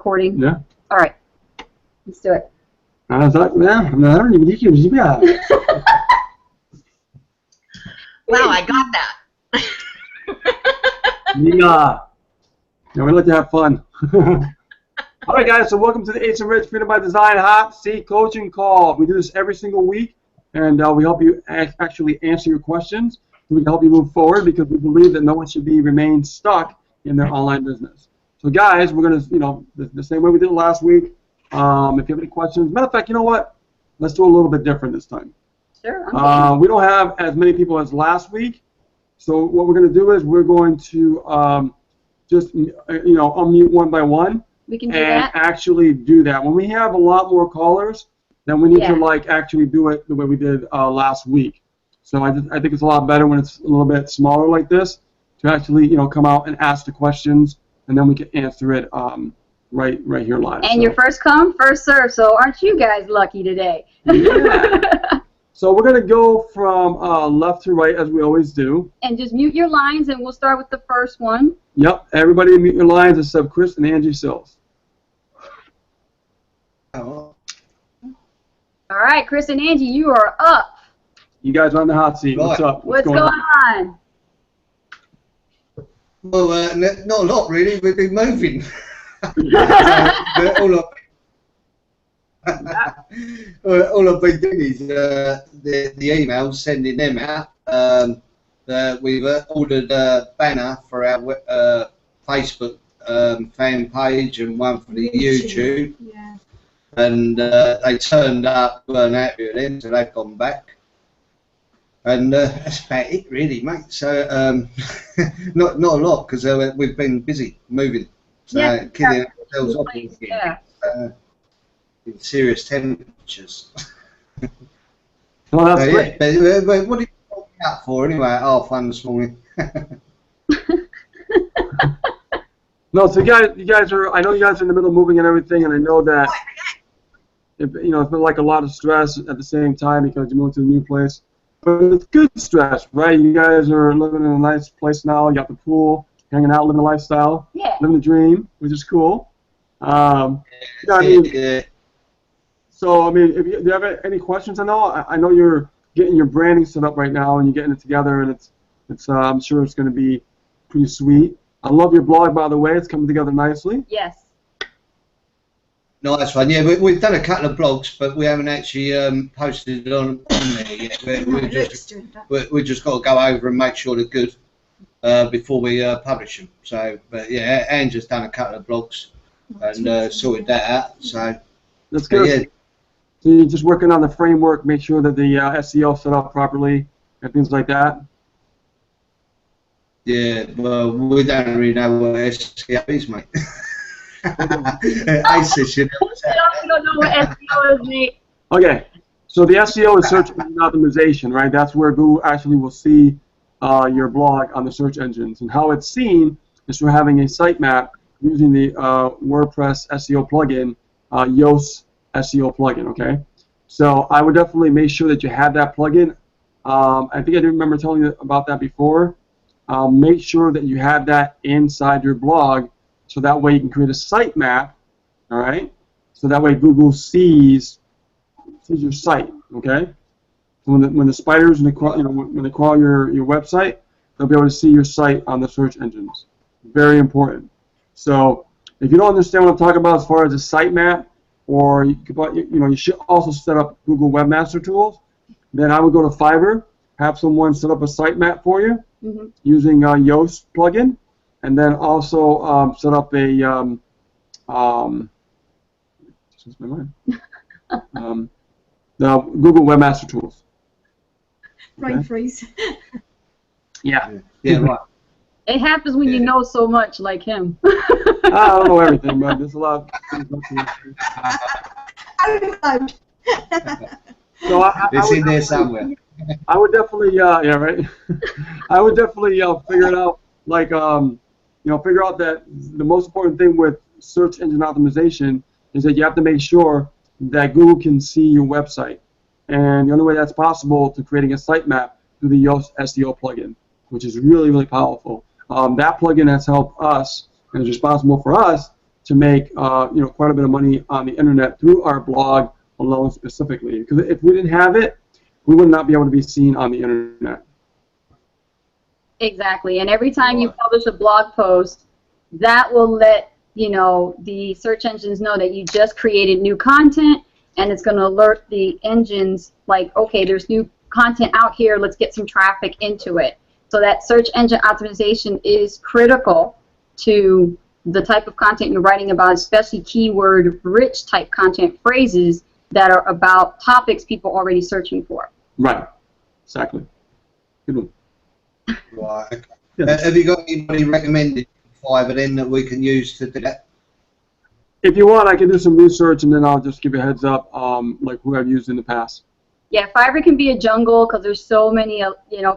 recording. Yeah. All right. Let's do it. Wow, I got that. Yeah, we like to have fun. All right, guys, so welcome to the Ace and Rich Freedom by Design Hot Seat Coaching Call. We do this every single week, and we help you actually answer your questions. We can help you move forward because we believe that no one should remain stuck in their online business. So, guys, we're going to, the same way we did it last week. If you have any questions, matter of fact, you know what? Let's do a little bit different this time. Sure. We don't have as many people as last week, so what we're going to do is we're going to just unmute one by one. We can do that. Actually do that. When we have a lot more callers, then we need to actually do it the way we did last week. So I think it's a lot better when it's a little bit smaller like this to actually come out and ask the questions, and then we can answer it right here live. And your first come, first serve. So aren't you guys lucky today? Yeah. So we're going to go from left to right as we always do. And just mute your lines, and we'll start with the first one. Yep. Everybody mute your lines except Chris and Angie Sills. All right, Chris and Angie, you are up. You guys are on the hot seat. Right. What's up? What's going on? Well, not a lot really. We've been moving. All I've been doing is the emails, sending them out. We've ordered a banner for our Facebook fan page and one for the YouTube. Yeah. And they turned up, weren't happy with them, so they've gone back. And that's about it, really, mate. So not a lot because we've been busy moving, so killing ourselves off again. Yeah. In serious temperatures. Well, that's great. Yeah, but what did you call me out for anyway? Oh, fun this morning. No, so you guys are. I know you guys are in the middle of moving and everything, and I know that it's been like a lot of stress at the same time because you moved to a new place. But it's good stress, right? You guys are living in a nice place now. You got the pool, hanging out, living the lifestyle, living the dream, which is cool. So, I mean, do you have any questions? I know you're getting your branding set up right now, and you're getting it together, and it's I'm sure it's going to be pretty sweet. I love your blog, by the way. It's coming together nicely. Yes. Nice one. Yeah, we've done a couple of blogs, but we haven't actually posted it on there yet. We just got to go over and make sure they're good before we publish them. So, but yeah, Anne's just done a couple of blogs and sorted that out. So that's good. Yeah. So you're just working on the framework, make sure that the SEO set up properly and things like that. Yeah, well, we don't really know what SEO is, mate. I don't know what SEO is, mate. Okay, so the SEO is search engine optimization, right? That's where Google actually will see your blog on the search engines. And how it's seen is through having a sitemap using the WordPress SEO plugin, Yoast SEO plugin, okay? So I would definitely make sure that you have that plugin. I think I do remember telling you about that before. Make sure that you have that inside your blog, so that way you can create a sitemap, all right? So that way Google sees your site, okay? So when the spiders when they crawl your website, they'll be able to see your site on the search engines. Very important. So if you don't understand what I'm talking about as far as a sitemap, or you should also set up Google Webmaster Tools, then I would go to Fiverr, have someone set up a sitemap for you using Yoast plugin, and then also set up a just my mind. The Google Webmaster Tools. Brain Okay. freeze. Yeah, right. It happens when you know so much, like him. I don't know everything, but there's a lot of things. So It's in there somewhere. I would definitely, yeah, right. I would definitely figure it out. Like, figure out that the most important thing with search engine optimization is that you have to make sure that Google can see your website. And the only way that's possible to creating a sitemap through the Yoast SEO plugin, which is really, really powerful. That plugin has helped us and is responsible for us to make quite a bit of money on the internet through our blog alone specifically. Because if we didn't have it, we would not be able to be seen on the internet. Exactly. And every time you publish a blog post, that will let the search engines know that you just created new content, and it's going to alert the engines like, okay, there's new content out here, let's get some traffic into it. So that search engine optimization is critical to the type of content you're writing about, especially keyword-rich type content phrases that are about topics people are already searching for. Right. Exactly. Good one. Right. Yes. Have you got anybody recommended Fiverr then that we can use to do that? If you want, I can do some research and then I'll just give you a heads up, like who I've used in the past. Yeah, Fiverr can be a jungle because there's so many,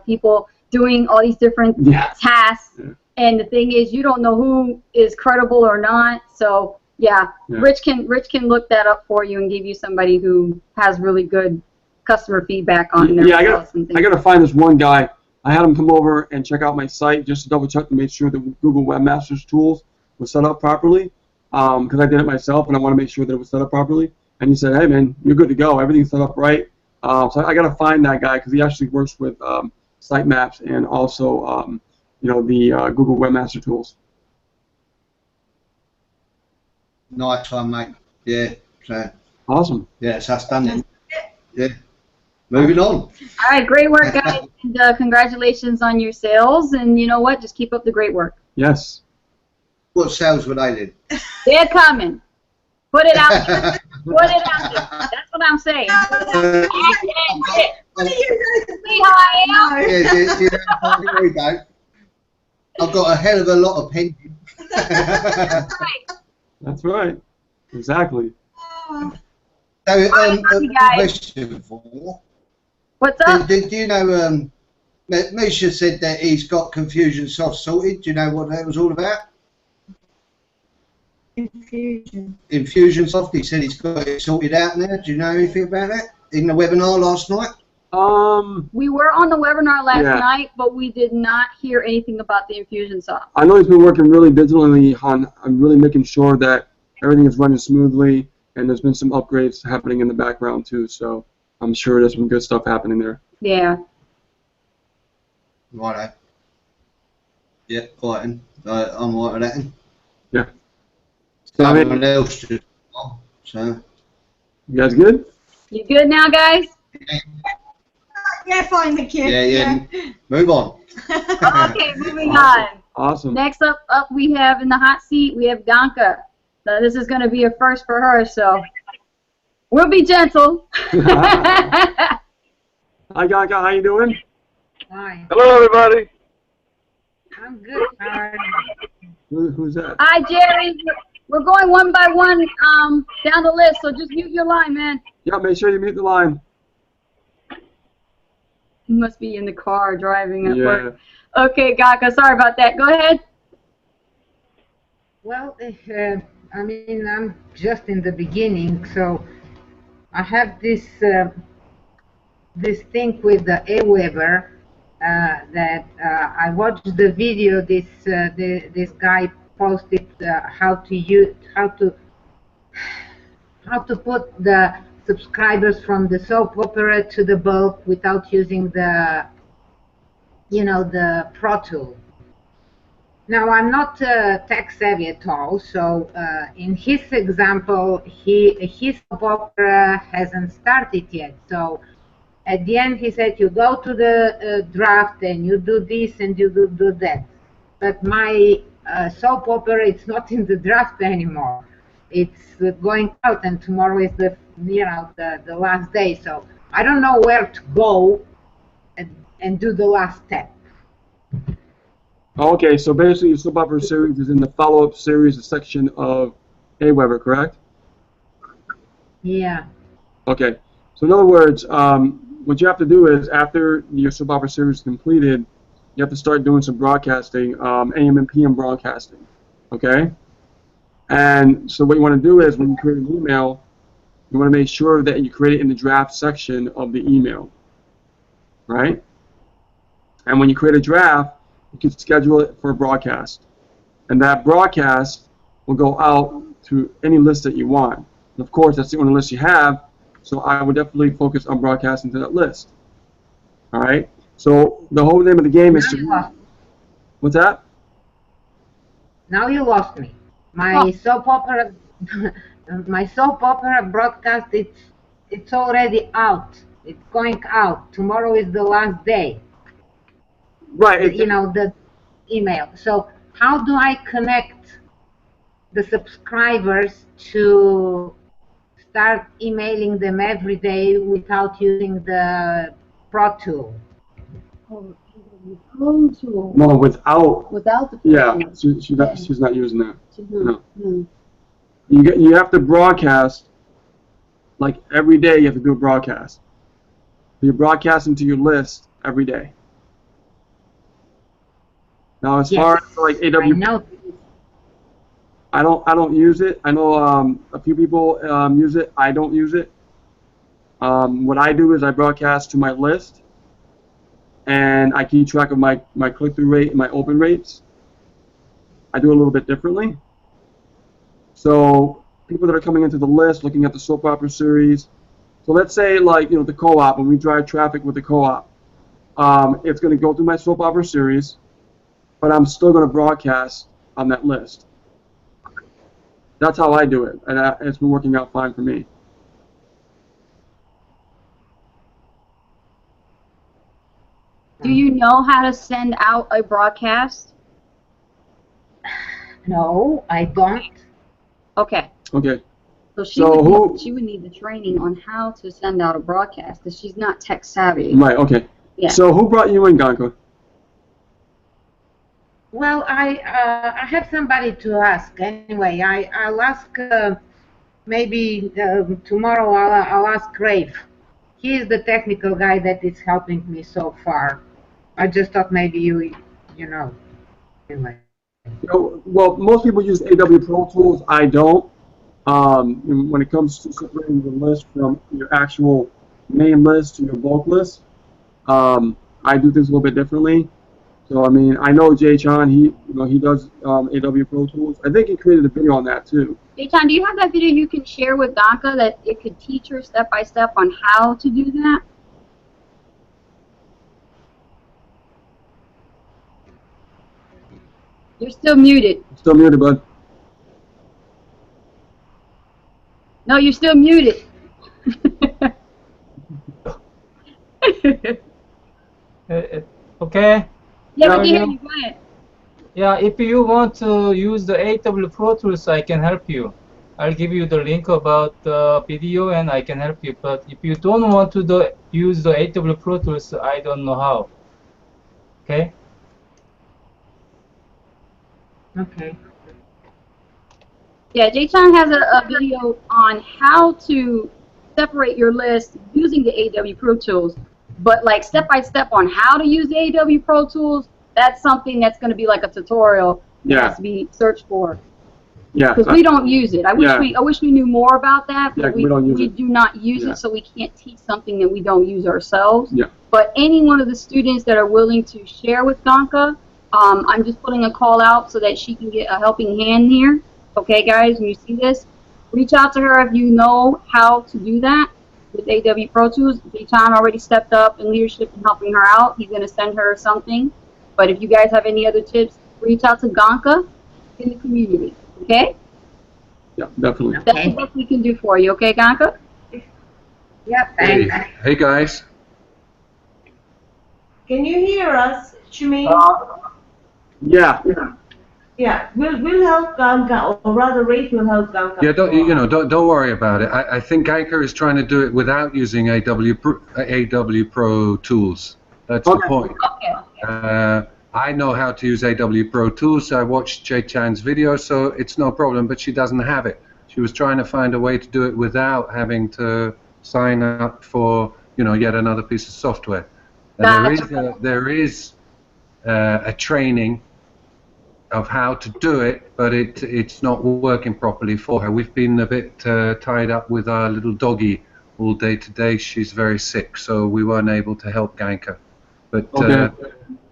people doing all these different tasks. Yeah. And the thing is, you don't know who is credible or not. So yeah. Rich can look that up for you and give you somebody who has really good customer feedback on their posts and things. I got to find this one guy. I had him come over and check out my site just to double check to make sure that Google Webmasters tools was set up properly. Because I did it myself and I want to make sure that it was set up properly. And he said, hey man, you're good to go. Everything's set up right. So I got to find that guy because he actually works with sitemaps and also the Google Webmaster tools. Nice one, mate. Yeah. So. Awesome. Yeah, so that's done then. Yeah. Moving on. All right, great work, guys, and congratulations on your sales. And you know what? Just keep up the great work. Yes. What sales were they then? They're coming. Put it out there. Put it out there. That's what I'm saying. See how I am? Yeah, we go. I've got a hell of a lot of pending. That's right. That's right. Exactly. So, question for. What's up? Did you know, Misha said that he's got Confusion Soft sorted. Do you know what that was all about? Infusion Soft. He said he's got it sorted out now. Do you know anything about that? In the webinar last night? We were on the webinar last night, but we did not hear anything about the Infusionsoft. I know he's been working really diligently on really making sure that everything is running smoothly, and there's been some upgrades happening in the background too, so I'm sure there's some good stuff happening there. Yeah. Righto. Yeah, all right then. I'm all right with that then. Yeah. Someone else just so. You guys good? You good now, guys? Yeah, fine, thank you. Yeah. Move on. Okay, moving on. Awesome. Next up we have in the hot seat, we have Danka. So this is going to be a first for her, so we'll be gentle. Hi, Danka. How you doing? Hi. Hello, everybody. I'm good. Who's that? Hi, Jerry. We're going one by one down the list, so just mute your line, man. Yeah, make sure you mute the line. You must be in the car driving at work. Okay, Gaka, sorry about that. Go ahead. Well, I mean, I'm just in the beginning, so I have this this thing with the Aweber that I watched the video. This guy posted how to put the subscribers from the soap opera to the bulk without using the the Pro Tool. Now, I'm not tech savvy at all, so in his example, his soap opera hasn't started yet. So at the end, he said, you go to the draft and you do this and you do that. But my soap opera, it's not in the draft anymore. It's going out, and tomorrow is the the last day. So I don't know where to go and do the last step. Okay, so basically your soap opera series is in the follow-up series section of Aweber, correct? Yeah. Okay, so in other words, what you have to do is after your soap opera series is completed, you have to start doing some broadcasting, AM and PM broadcasting, okay? And so what you want to do is when you create an email, you want to make sure that you create it in the draft section of the email, right? And when you create a draft, you can schedule it for a broadcast. And that broadcast will go out to any list that you want. And of course, that's the only list you have, so I would definitely focus on broadcasting to that list. All right. So the whole name of the game is Now you to. lost me. What's that? Now you lost me. My soap opera, my soap opera broadcast. It's already out. It's going out. Tomorrow is the last day. Right. You know, the email. So how do I connect the subscribers to start emailing them every day without using the Pro Tool? Oh, Pro Tool. No, without. Without the Pro Yeah, Tool. she's not using that. She's No. not. No. You have to broadcast, like every day you have to do a broadcast. You're broadcasting to your list every day. Now as far as like I AW, know. I don't use it. I know a few people use it. I don't use it. What I do is I broadcast to my list, and I keep track of my click-through rate and my open rates. I do a little bit differently. So people that are coming into the list, looking at the soap opera series. So let's say like the co-op, when we drive traffic with the co-op, it's going to go through my soap opera series, but I'm still going to broadcast on that list. That's how I do it, and it's been working out fine for me. Do you know how to send out a broadcast? No, I don't. Okay. Okay. So she would need the training on how to send out a broadcast because she's not tech savvy. Right. Okay. Yeah. So who brought you in, Ganka? Well, I have somebody to ask anyway. I'll ask maybe tomorrow. I'll ask Rafe. He is the technical guy that is helping me so far. I just thought maybe you know. Anyway. Well, most people use AW Pro Tools. I don't. When it comes to separating the list from your actual main list to your bulk list, I do things a little bit differently. So I mean, I know Jay Chan. He does AW Pro Tools. I think he created a video on that too. Jay Chan, do you have that video you can share with Ganka that it could teach her step by step on how to do that? You're still muted. Still muted, bud. No, you're still muted. Okay. Yeah, we can hear you. Go ahead. Yeah, if you want to use the AW Pro Tools, I can help you. I'll give you the link about the video and I can help you. But if you don't want to use the AW Pro Tools, I don't know how. Okay? Okay. Yeah, Jay Chan has a video on how to separate your list using the AW Pro Tools. But like step by step on how to use the AW Pro Tools, that's something that's going to be like a tutorial that has to be searched for. Yeah. Because we don't use it. I wish we knew more about that, but we do not use it, so we can't teach something that we don't use ourselves. Yeah. But any one of the students that are willing to share with Ganka, I'm just putting a call out so that she can get a helping hand here. Okay, guys, when you see this, reach out to her if you know how to do that with AW Pro Tools. Jay-Chan already stepped up in leadership and helping her out. He's going to send her something. But if you guys have any other tips, reach out to Ganka in the community. Okay? Yeah, definitely. That's the best we can do for you. Okay, Ganka? Yep. Hey, Thanks. hey guys. Can you hear us, Shmi? Yeah. Yeah, we'll help Ganka, or rather Rafe will help Ganka. Yeah, don't worry about it. I think Ganka is trying to do it without using AW Pro Tools. That's the point. Okay. I know how to use AW Pro Tools. I watched Jay Chan's video, so it's no problem. But she doesn't have it. She was trying to find a way to do it without having to sign up for yet another piece of software. And there is a training of how to do it, but it's not working properly for her. We've been a bit tied up with our little doggy all day today. She's very sick, so we weren't able to help Ganka. But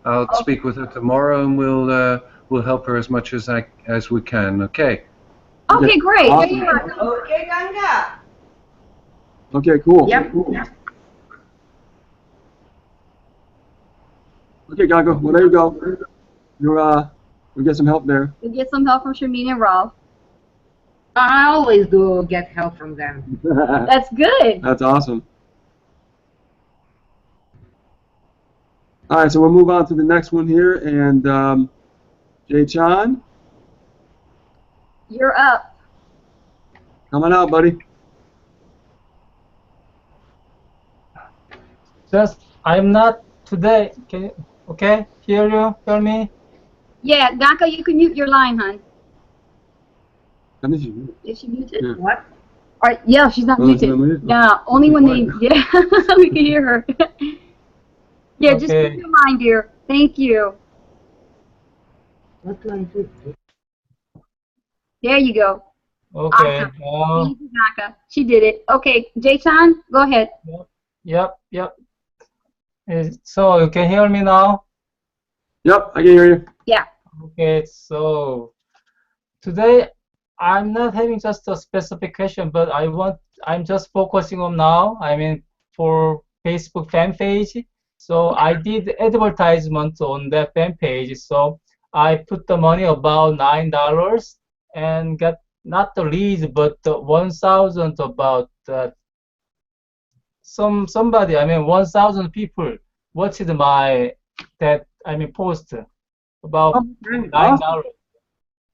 I'll speak with her tomorrow, and we'll help her as much as we can. Okay. Okay, great. There Awesome. you are. Okay, Ganga. Okay, cool. Yep. Okay, Gaga, well, there you go. We get some help there. We'll get some help from Sharmini and Ralph. I always do get help from them. That's good. That's awesome. All right, so we'll move on to the next one here, and Jay Chan, You're up. come on out, buddy. Just, I'm not today. Can you, okay? Hear me? Yeah, Gaka, you can mute your line, hon. Let me see. Is she muted? Yeah. What? All right, yeah, she's not Oh, she's muted. not muted? Yeah, only when they, yeah, we can hear her. Yeah, just Okay. mute your line, dear. Thank you. What do I do? There you go. Okay. Awesome. Easy, Gaka. She did it. Okay, Jay-chan, go ahead. Yep. So you can hear me now? Yep, I can hear you. Yeah. Okay, so today I'm not having just a specific question, but I'm just focusing on now, I mean, for Facebook fan page. So I did advertisement on that fan page. So I put the money about $9 and got not the leads, but the 1,000 about somebody, I mean, 1,000 people watched my post about $9. Awesome.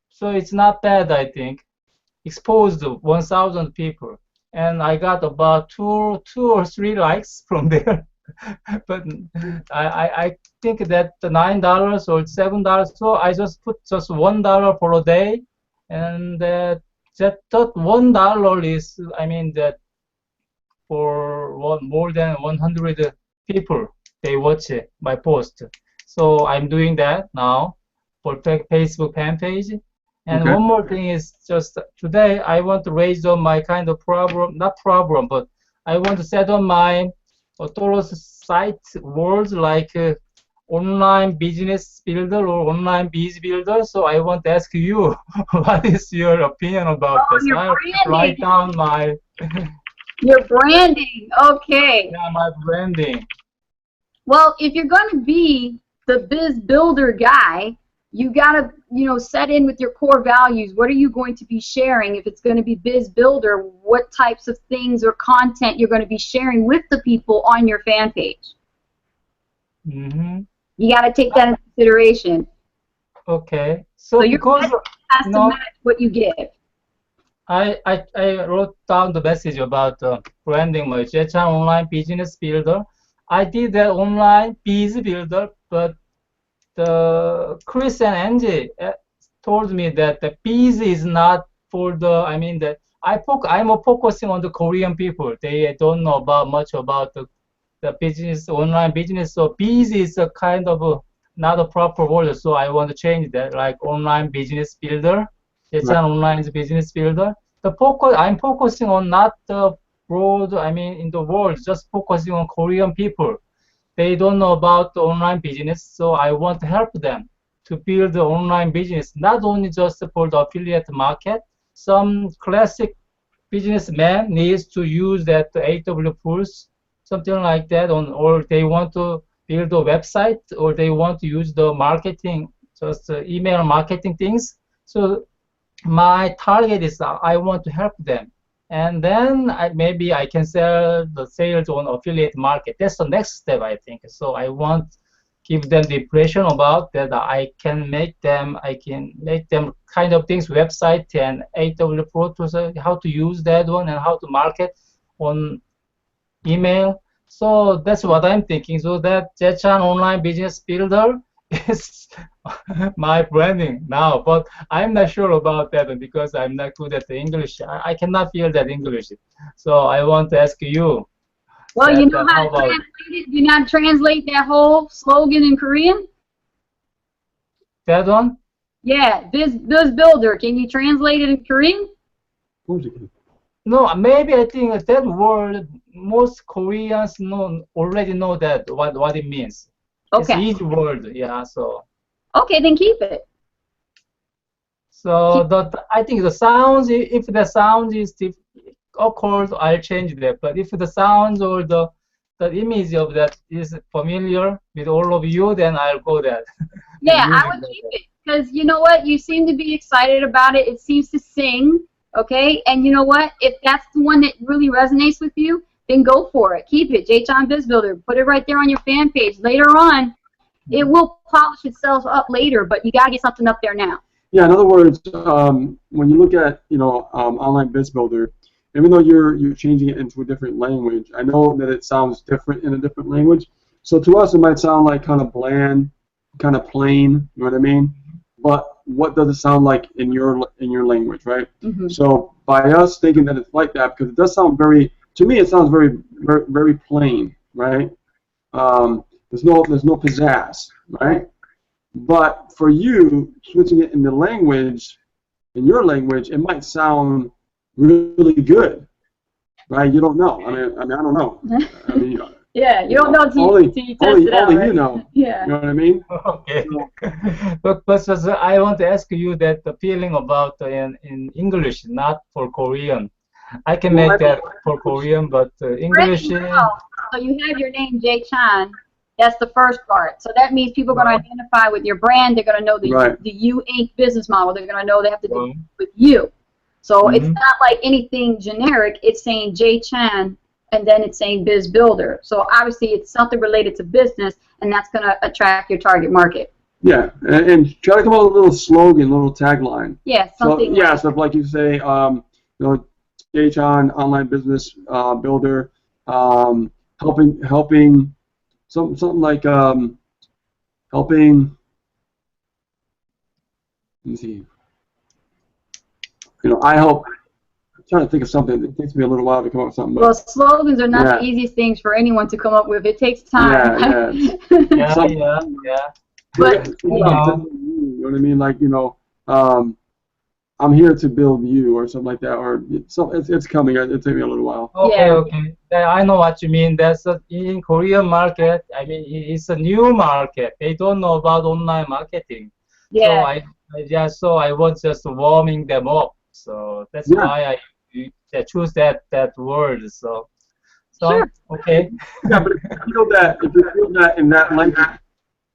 So it's not bad, I think. Exposed 1,000 people, and I got about two or three likes from there. But I think that the $9 or $7, so I just put just $1 for a day, and that $1 is, I mean, that for more than 100 people they watch my post. So I'm doing that now for Facebook fan page. And Okay. one more thing is just today I want to raise on my kind of problem, not problem, but I want to set on my Toros site words like online business builder or online biz builder. So I want to ask you, what is your opinion about this? Your I'll write down my Your branding. Okay. yeah, my branding. Well, if you're going to be the biz builder guy, you got to, set in with your core values. What are you going to be sharing? If it's going to be biz builder, what types of things or content you're going to be sharing with the people on your fan page? Mm-hmm. You got to take that into consideration. Okay. So your because message has to match what you give. I wrote down the message about branding my Jechan online business builder. I did that online biz builder, but the Chris and Angie told me that the biz is not for the. I mean that I'm focusing on the Korean people. They don't know much about the business, online business. So biz is a kind of not a proper word. So I want to change that, like online business builder. It's an online business builder. I'm focusing on not the broad, I mean, in the world, just focusing on Korean people. They don't know about the online business, so I want to help them to build the online business, not only just for the affiliate market. Some classic businessman needs to use that AW Pulse, something like that, or they want to build a website, or they want to use the marketing, just email marketing things. So my target is I want to help them, and then maybe I can sell the sales on affiliate market. That's the next step, I think. So I want give them the impression about that I can make them kind of things, website and AW Pro Tools, how to use that one and how to market on email. So that's what I'm thinking. So that Jechan online business builder is my branding now, but I'm not sure about that because I'm not good at the English. I cannot feel that English. So I want to ask you. Well, you know how to translate it? You know how to translate that whole slogan in Korean? That one? Yeah, biz builder. Can you translate it in Korean? No, maybe I think that word most Koreans already know that what it means. Okay. It's easy word, yeah. So. Okay, then keep it. So I think the sounds, if the sound is awkward, I'll change that. But if the sounds or the image of that is familiar with all of you, then I'll go there. Yeah, I would keep it because you know what? You seem to be excited about it. It seems to sing, okay? And you know what? If that's the one that really resonates with you, then go for it. Keep it. J-Chan Biz Builder. Put it right there on your fan page. Later on, it will polish itself up later, but you got to get something up there now. Yeah, in other words, when you look at online biz builder, even though you're changing it into a different language, I know that it sounds different in a different language. So to us, it might sound like kind of bland, kind of plain. You know what I mean? But what does it sound like in your language, right? Mm-hmm. So by us thinking that it's like that, because it does sound very, to me, it sounds very, very, very plain, right? There's no pizzazz, right? But for you, switching it in the language, in your language, it might sound really good, right? You don't know. I mean, I don't know. I mean, yeah, you don't know until you test it out, only right? you know. Yeah. You know what I mean? Okay. But I want to ask you that the feeling about in English, not for Korean. I can make that for Korean, but English. So you have your name, Jay Chan. That's the first part. So that means people are going to identify with your brand. They're going to know the You Inc. business model. They're going to know they have to do with you. So it's not like anything generic. It's saying Jay Chan, and then it's saying Biz Builder. So obviously it's something related to business, and that's going to attract your target market. Yeah, and try to come up with a little slogan, a little tagline. Yeah, something. So, so like you say, Jay Chan, online business builder, helping. Something like helping. Let me see. I help. I'm trying to think of something. It takes me a little while to come up with something. Well, slogans are not the easiest things for anyone to come up with. It takes time. Yeah. But you know what I mean? Like I'm here to build you, or something like that, or it's coming. It'll take me a little while. Okay. I know what you mean. That's in Korean market. I mean, it's a new market. They don't know about online marketing. Yeah. So I was just warming them up. So that's why I choose that word. So sure. Okay. Yeah, but if you feel that in that language,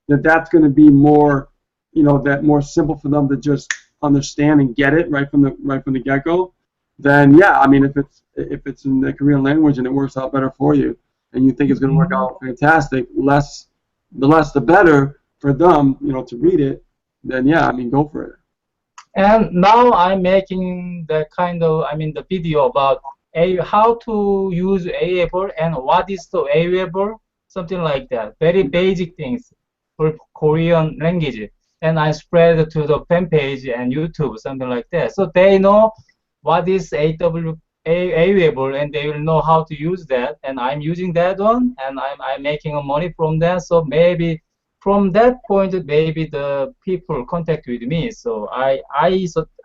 that's going to be more, that more simple for them to just understand and get it right from the get-go, then I mean, if it's in the Korean language and it works out better for you, and you think it's going to work out fantastic, the less the better for them, to read it, then I mean, go for it. And now I'm making the the video about how to use Aweber and what is the Aweber, something like that. Very basic things for Korean language. And I spread to the fan page and YouTube, something like that. So they know what is Aweber, and they will know how to use that. And I'm using that one, and I'm making money from that. So maybe from that point, maybe the people contact with me. So I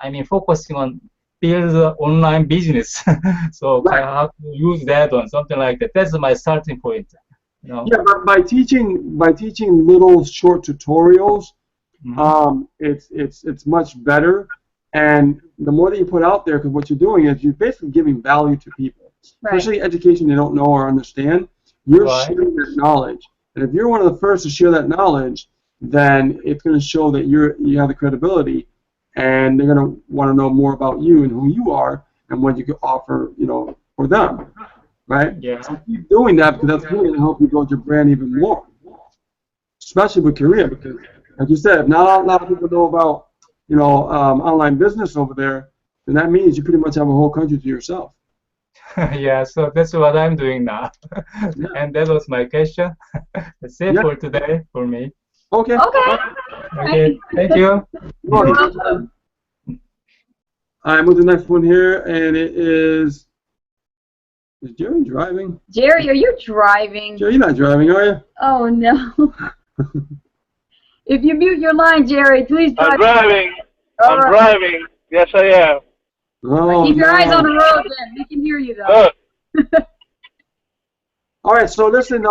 mean, focusing on build online business. So I have to use that one, something like that. That's my starting point. Yeah, but by teaching little short tutorials. It's much better, and the more that you put out there, because what you're doing is you're basically giving value to people, especially education they don't know or understand. You're sharing that knowledge, and if you're one of the first to share that knowledge, then it's going to show that you have the credibility, and they're going to want to know more about you and who you are and what you can offer, for them, right? Yeah. So keep doing that, because that's really going to help you build your brand even more, especially with Korea, because like you said, if not a lot of people know about, online business over there, then that means you pretty much have a whole country to yourself. Yeah, so that's what I'm doing now. And that was my question. That's it for today for me. Okay. Okay, thank you. You're welcome. I'm with the next one here, and it is Jerry driving? Jerry, are you driving? Jerry, you're not driving, are you? Oh, no. If you mute your line, Jerry, please drive. I'm driving. I'm driving. Yes, I am. Oh, keep your eyes on the road, then. We can hear you, though. All right, so listen,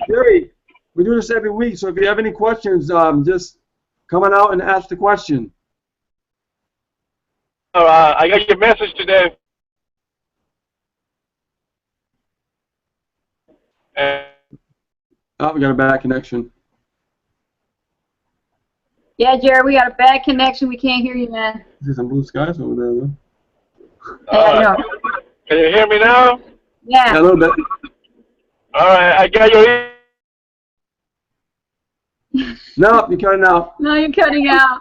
Jerry, we do this every week, so if you have any questions, just come on out and ask the question. I got your message today. And Oh, we got a bad connection. Yeah, Jared, we got a bad connection. We can't hear you, man. See some blue skies over there, though. Hey, I know. Can you hear me now? Yeah, a Yeah. little bit. All right, I got your. No, you're cutting out. No, you're cutting out.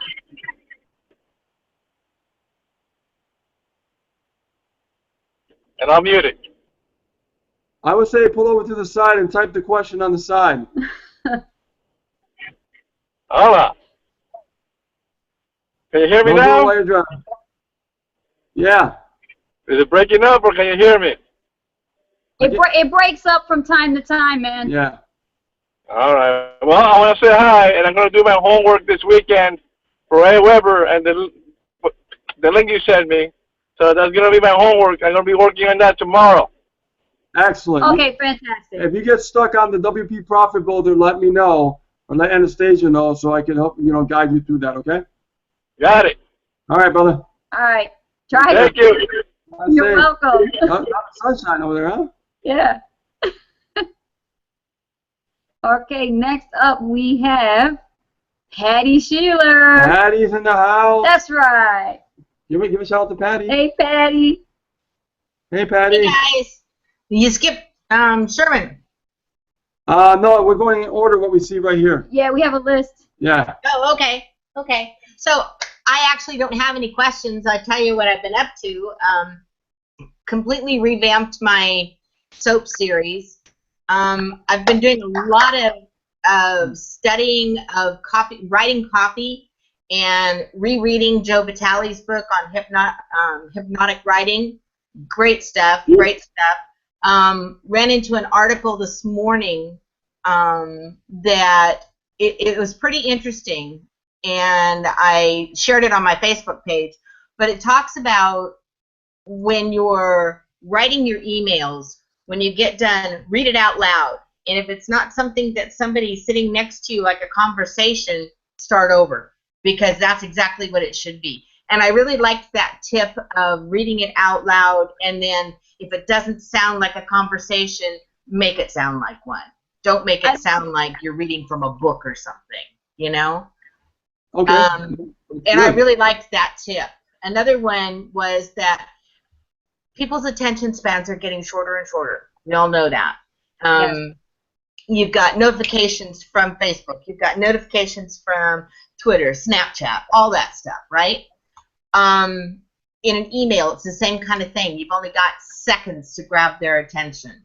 And I'm muted. I would say pull over to the side and type the question on the side. Hold on. Can you hear me Don't do it now? while you're driving. Yeah. Is it breaking up or can you hear me? It breaks up from time to time, man. Yeah. All right. Well, I want to say hi, and I'm going to do my homework this weekend for Weber and the link you sent me. So that's going to be my homework. I'm going to be working on that tomorrow. Excellent. Okay, fantastic. If you get stuck on the WP Profit Builder, let me know, or let Anastasia know, so I can help guide you through that. Okay. Got it. All right, brother. All right. Try Thank it. you. You're welcome. Sunshine over there, huh? Yeah. Okay, next up we have Patty Sheeler. Patty's in the house. That's right. Give a shout out to Patty. Hey, Patty. Hey, Patty. Hey guys, you skipped Sherman. No, we're going in order what we see right here. Yeah, we have a list. Yeah. Oh, okay, okay. So I actually don't have any questions. I'll tell you what I've been up to. Completely revamped my soap series. I've been doing a lot of studying of writing copy, and rereading Joe Vitale's book on hypnotic writing. Great stuff, great stuff. Ran into an article this morning that it was pretty interesting, and I shared it on my Facebook page. But it talks about when you're writing your emails, when you get done, read it out loud. And if it's not something that somebody's sitting next to you, like a conversation, start over, because that's exactly what it should be. And I really liked that tip of reading it out loud, and then if it doesn't sound like a conversation, make it sound like one. Don't make it sound like you're reading from a book or something, you know? Okay. And I really liked that tip. Another one was that people's attention spans are getting shorter and shorter. We all know that. Yes. You've got notifications from Facebook. You've got notifications from Twitter, Snapchat, all that stuff, right? In an email, it's the same kind of thing. You've only got seconds to grab their attention.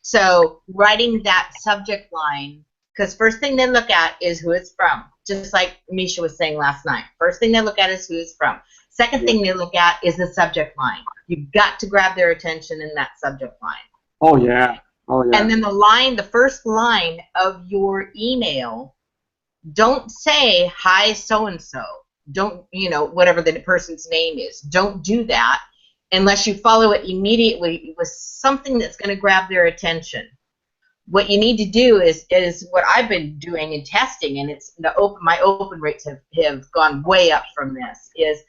So writing that subject line, because first thing they look at is who it's from, just like Misha was saying last night. First thing they look at is who it's from. Second thing they look at is the subject line. You've got to grab their attention in that subject line. Oh, yeah. Oh, yeah. And then the first line of your email, don't say, hi, so-and-so. Don't, whatever the person's name is. Don't do that unless you follow it immediately with something that's going to grab their attention. What you need to do is what I've been doing and testing, and it's my open rates have gone way up from this, is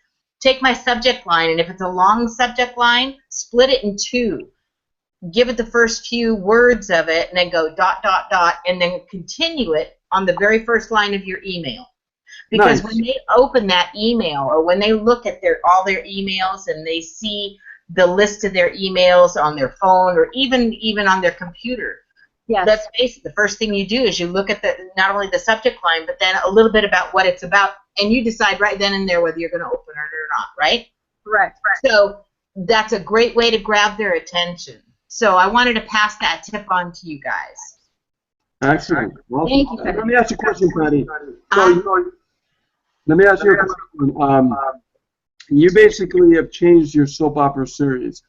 take my subject line, and if it's a long subject line, split it in two. Give it the first few words of it, and then go ... and then continue it on the very first line of your email. Because when they open that email, or when they look at all their emails and they see the list of their emails on their phone, or even on their computer, Yes. let's face it, the first thing you do is you look at not only the subject line, but then a little bit about what it's about, and you decide right then and there whether you're going to open it or not, right? Correct. So that's a great way to grab their attention. So I wanted to pass that tip on to you guys. Excellent. Well, Thank you, Patty. let me ask you a question, Patty. Let me ask you a question. You basically have changed your soap opera series.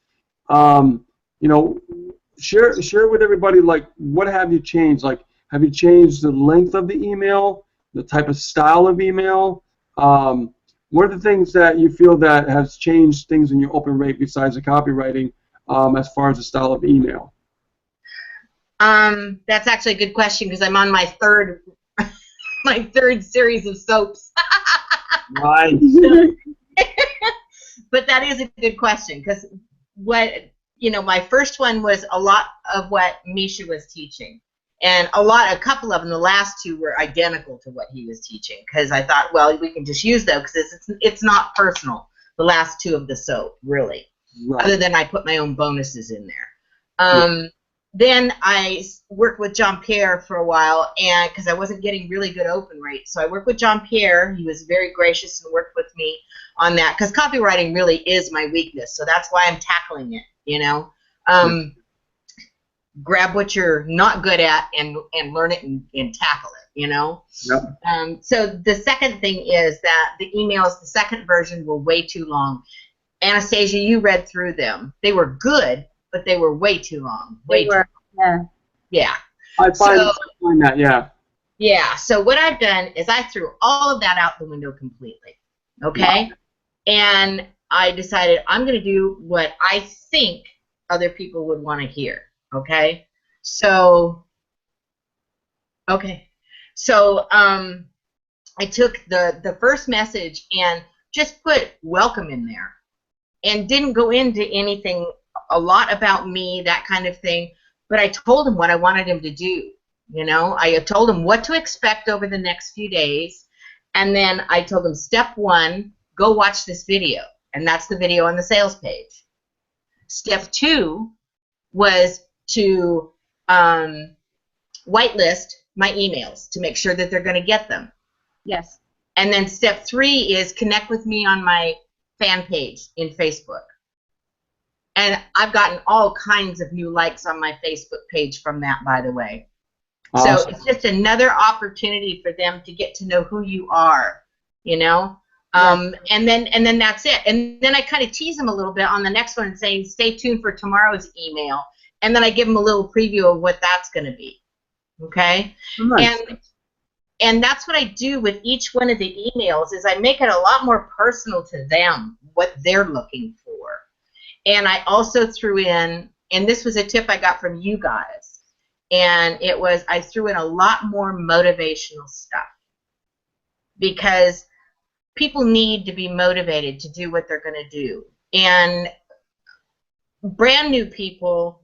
Share with everybody, like, what have you changed? Like, have you changed the length of the email, the type of style of email? What are the things that you feel that has changed things in your open rate besides the copywriting, as far as the style of email? That's actually a good question, because I'm on my third series of soaps. Nice. But that is a good question, because my first one was a lot of what Misha was teaching. And a couple of them, the last two were identical to what he was teaching, because I thought, well, we can just use those because it's not personal. The last two of the soap, really, Right. other than I put my own bonuses in there. Then I worked with John Pierre for a while, and because I wasn't getting really good open rates, so I worked with John Pierre. He was very gracious and worked with me on that, because copywriting really is my weakness, so that's why I'm tackling it. Grab what you're not good at and learn it and tackle it. Yep. So the second thing is that the emails, the second version, were way too long. Anastasia, you read through them. They were good, but they were way too long. Yeah. I find that, yeah. Yeah. So what I've done is I threw all of that out the window completely. Okay. Wow. And I decided I'm going to do what I think other people would want to hear. Okay. So I took the first message and just put welcome in there, and didn't go into anything a lot about me, that kind of thing, but I told him what I wanted him to do. I told him what to expect over the next few days, and then I told him, step 1, go watch this video, and that's the video on the sales page. Step 2 was to whitelist my emails to make sure that they're going to get them. Yes. And then step 3 is connect with me on my fan page in Facebook. And I've gotten all kinds of new likes on my Facebook page from that, by the way. Awesome. So it's just another opportunity for them to get to know who you are, and then that's it. And then I kind of tease them a little bit on the next one, saying, stay tuned for tomorrow's email. And then I give them a little preview of what that's going to be. Okay? Nice. And that's what I do with each one of the emails, is I make it a lot more personal to them, what they're looking for. And I also threw in, and this was a tip I got from you guys, and it was I threw in a lot more motivational stuff, because people need to be motivated to do what they're going to do. And brand new people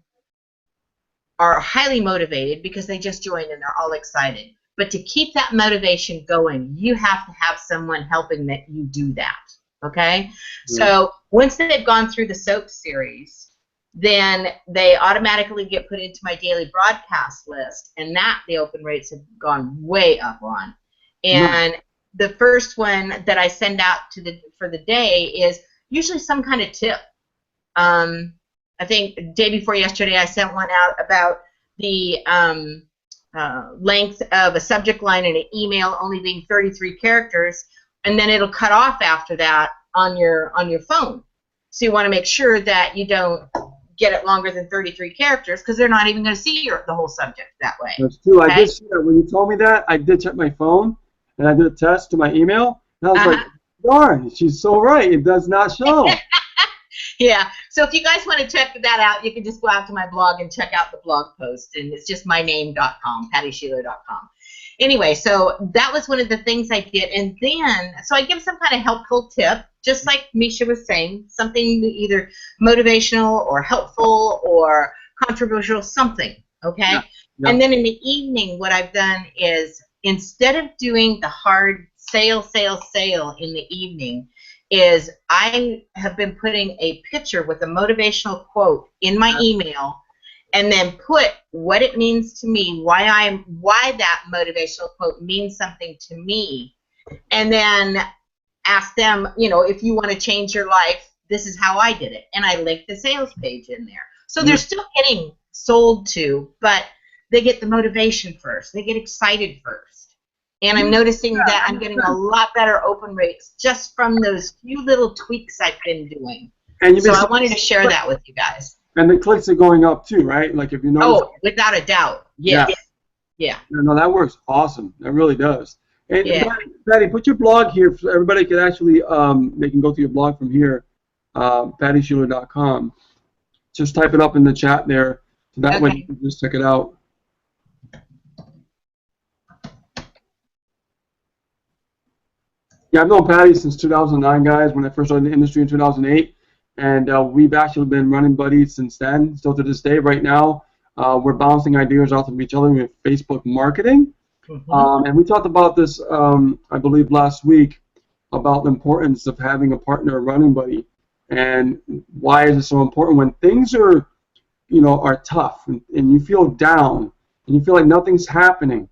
are highly motivated because they just joined and they're all excited. But to keep that motivation going, you have to have someone helping that you do that. Okay? So once they've gone through the soap series, then they automatically get put into my daily broadcast list, and that the open rates have gone way up on. And the first one that I send out for the day is usually some kind of tip. I think day before yesterday I sent one out about the length of a subject line in an email only being 33 characters, and then it'll cut off after that on your phone. So you want to make sure that you don't get it longer than 33 characters, because they're not even going to see the whole subject that way. That's true. Okay? I did see that. When you told me that, I did check my phone, and I did a test to my email, and I was like, darn, she's so right. It does not show. Yeah. So if you guys want to check that out, you can just go out to my blog and check out the blog post, and it's just myname.com, pattysheeler.com. Anyway, so that was one of the things I did, and then so I give some kind of helpful tip, just like Misha was saying, something either motivational or helpful or controversial, something. Okay. Yeah. Yeah. And then in the evening, what I've done is, instead of doing the hard sale in the evening, is I have been putting a picture with a motivational quote in my email, and then put what it means to me, why that motivational quote means something to me, and then ask them, if you want to change your life, this is how I did it, and I link the sales page in there. So they're still getting sold to, but they get the motivation first. They get excited first. And I'm noticing that I'm getting a lot better open rates just from those few little tweaks I've been doing. And so I wanted to share that with you guys. And the clicks are going up too, right? Like if you notice. Oh, without a doubt. Yes. Yeah. No, that works awesome. That really does. And Yeah. Patty, put your blog here so everybody can actually, they can go to your blog from here, pattysheeler.com. Just type it up in the chat there, so that way you can just check it out. Yeah, I've known Patty since 2009, guys, when I first started in the industry in 2008. And we've actually been running buddies since then, still to this day. Right now, we're bouncing ideas off of each other with Facebook marketing. And we talked about this, I believe, last week about the importance of having a partner, a running buddy. And why is it so important? When things are, are tough and you feel down and you feel like nothing's happening,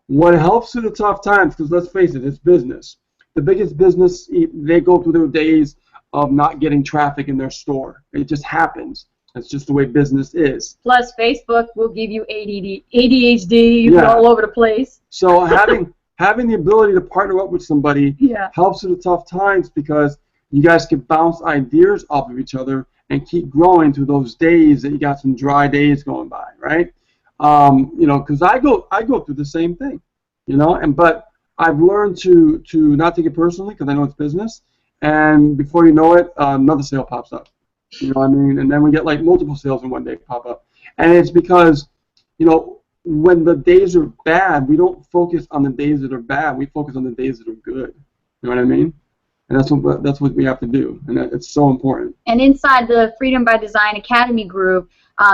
what helps through the tough times, because let's face it, it's business. The biggest business, they go through their days of not getting traffic in their store. It just happens. That's just the way business is. Plus, Facebook will give you ADHD, you all over the place. So having the ability to partner up with somebody helps through the tough times, because you guys can bounce ideas off of each other and keep growing through those days that you got some dry days going by, right? Because I go through the same thing, but I've learned to not take it personally, because I know it's business. And before you know it, another sale pops up. You know what I mean? And then we get like multiple sales in one day pop up. And it's because, when the days are bad, we don't focus on the days that are bad. We focus on the days that are good. You know what I mean? And that's what we have to do. And it's so important. And inside the Freedom by Design Academy group,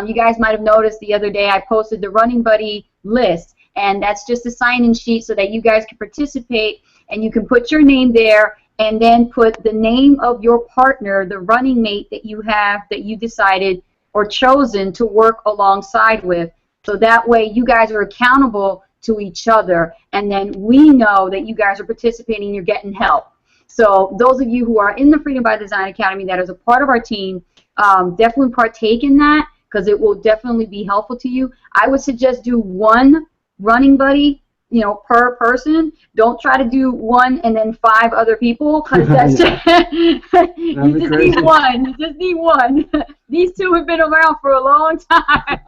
you guys might have noticed the other day I posted the Running Buddy list. And that's just a sign-in sheet so that you guys can participate, and you can put your name there, and then put the name of your partner, the running mate that you have, that you decided or chosen to work alongside with. So that way you guys are accountable to each other, and then we know that you guys are participating, you're getting help. So those of you who are in the Freedom by Design Academy that is a part of our team, definitely partake in that, because it will definitely be helpful to you. I would suggest do one running buddy per person. Don't try to do one and then 5 other people, because that's just, you just need one. You just need one. These 2 have been around for a long time.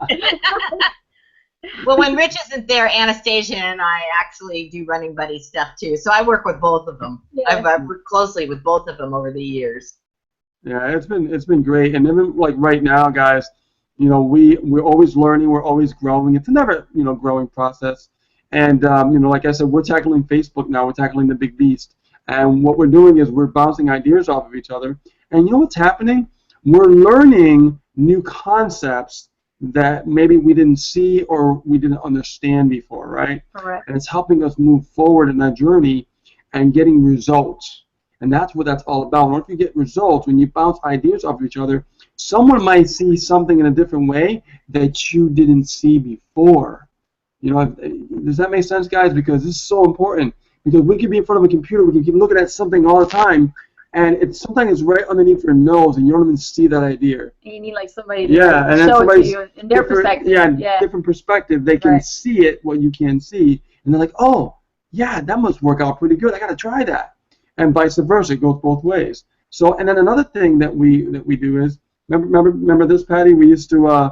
Well, when Rich isn't there, Anastasia and I actually do running buddy stuff too. So I work with both of them. I've worked closely with both of them over the years. Yeah, it's been great. And even like right now, guys, we're always learning, we're always growing. It's a never growing process. And like I said, we're tackling Facebook now. We're tackling the big beast. And what we're doing is we're bouncing ideas off of each other. And you know what's happening? We're learning new concepts that maybe we didn't see or we didn't understand before, right? Correct. And it's helping us move forward in that journey and getting results. And that's what that's all about. Once you get results, when you bounce ideas off of each other, someone might see something in a different way that you didn't see before. Does that make sense, guys? Because this is so important. Because we could be in front of a computer, we can keep looking at something all the time, and sometimes it's right underneath your nose, and you don't even see that idea. And you need like somebody to show it to you in their perspective. Different perspective. They can see it, what you can't see, and they're like, oh, yeah, that must work out pretty good. I got to try that. And vice versa, it goes both ways. So, and then another thing that we do is, remember this, Patty? We used to,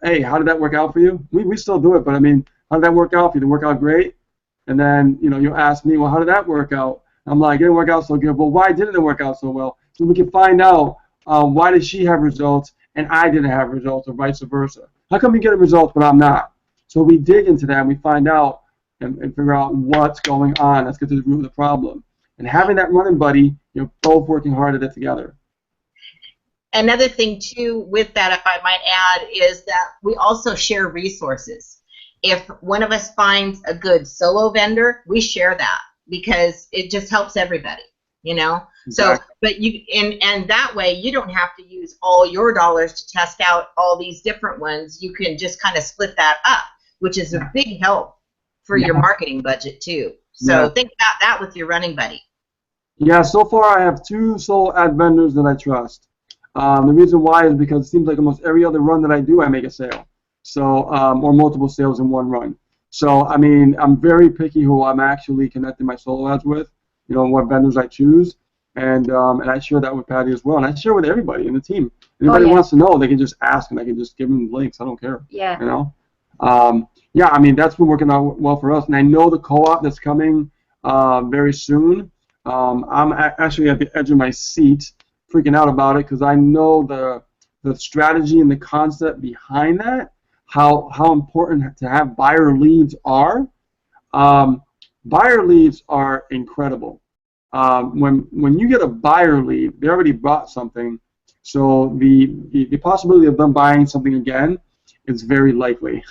hey, how did that work out for you? We still do it, but I mean, how did that work out for you? Did it work out great? And then, you'll ask me, well, how did that work out? I'm like, it didn't work out so good. Well, why didn't it work out so well? So we can find out why did she have results and I didn't have results, or vice versa. How come you get results but I'm not? So we dig into that and we find out and figure out what's going on. Let's get to the root of the problem. And having that running buddy, you're both working hard at it together. Another thing, too, with that, if I might add, is that we also share resources. If one of us finds a good solo vendor, we share that, because it just helps everybody, Exactly. So, but and that way you don't have to use all your dollars to test out all these different ones. You can just kind of split that up, which is a big help for your marketing budget too. So think about that with your running buddy. Yeah, so far I have 2 solo ad vendors that I trust. The reason why is because it seems like almost every other run that I do, I make a sale. So, or multiple sales in one run. So, I mean, I'm very picky who I'm actually connecting my solo ads with, what vendors I choose. And I share that with Patty as well. And I share with everybody in the team. Anybody wants to know, they can just ask and I can just give them links. I don't care. Yeah. Yeah, I mean, that's been working out well for us. And I know the co-op that's coming very soon. I'm actually at the edge of my seat freaking out about it, because I know the strategy and the concept behind that, how important to have buyer leads are. Buyer leads are incredible. when you get a buyer lead, they already bought something, so the possibility of them buying something again is very likely.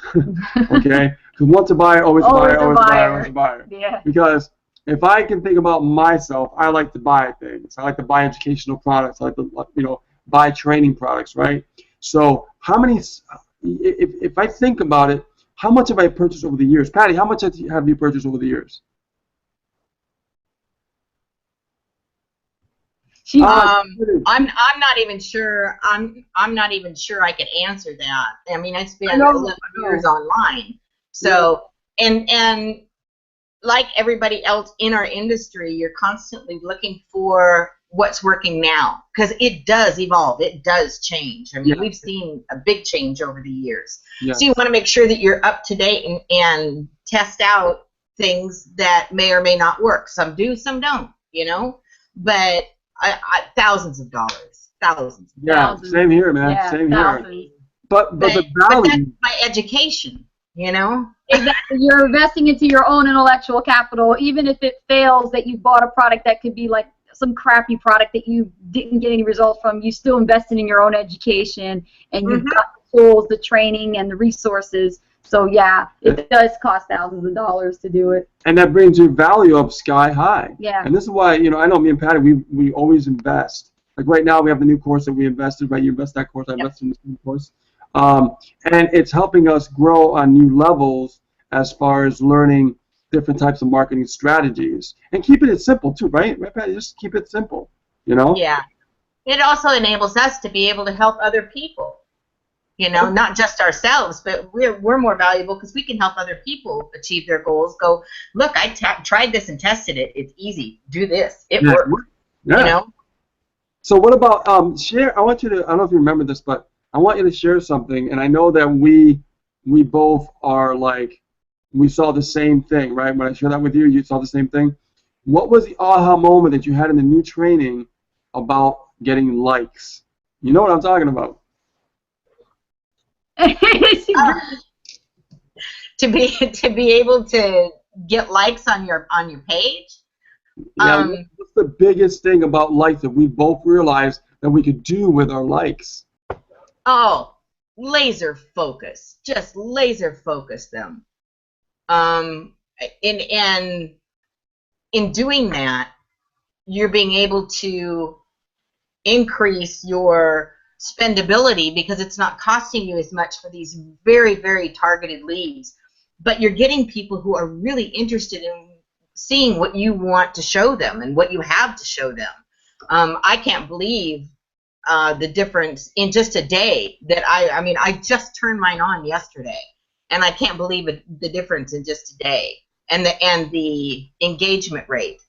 Okay, because once a buyer, always a buyer, always a buyer, always a buyer. Yeah. Because if I can think about myself, I like to buy things. I like to buy educational products. I like to, buy training products, right? So how many, if I think about it, how much have I purchased over the years? Patty, how much have you purchased over the years? I'm not even sure. I'm not even sure I could answer that. I mean, I spent 11 years online. So and like everybody else in our industry, you're constantly looking for what's working now, because it does evolve, it does change. I mean, we've seen a big change over the years. So you want to make sure that you're up to date and test out things that may or may not work. Some do, some don't, but thousands of dollars, thousands. Thousands. Same here, man. Same here. But the value. But that's my education, Exactly. You're investing into your own intellectual capital, even if it fails, that you bought a product that could be like some crappy product that you didn't get any results from. You still invested in your own education, and you've got the tools, the training, and the resources. So yeah, it does cost thousands of dollars to do it. And that brings your value up sky high. Yeah. And this is why, I know me and Patty, we always invest. Like right now, we have the new course that we invested, right? You invest that course, I invested in this new course. And it's helping us grow on new levels as far as learning different types of marketing strategies and keeping it simple too, right? Right, Patty? Just keep it simple, Yeah. It also enables us to be able to help other people, not just ourselves, but we're more valuable because we can help other people achieve their goals. Go, look, I tried this and tested it. It's easy. Do this. It works. Yeah. So what about share? I want you to. I don't know if you remember this, but I want you to share something. And I know that we both are like, we saw the same thing, right? When I shared that with you, you saw the same thing. What was the aha moment that you had in the new training about getting likes? You know what I'm talking about. To be able to get likes on your page. Yeah, what's the biggest thing about likes that we both realized that we could do with our likes? Oh, laser focus. Just laser focus them. In doing that, you're being able to increase your spendability because it's not costing you as much for these very, very targeted leads, but you're getting people who are really interested in seeing what you want to show them and what you have to show them. I can't believe the difference in just a day that I just turned mine on yesterday, and I can't believe the difference in just a day, and the engagement rate.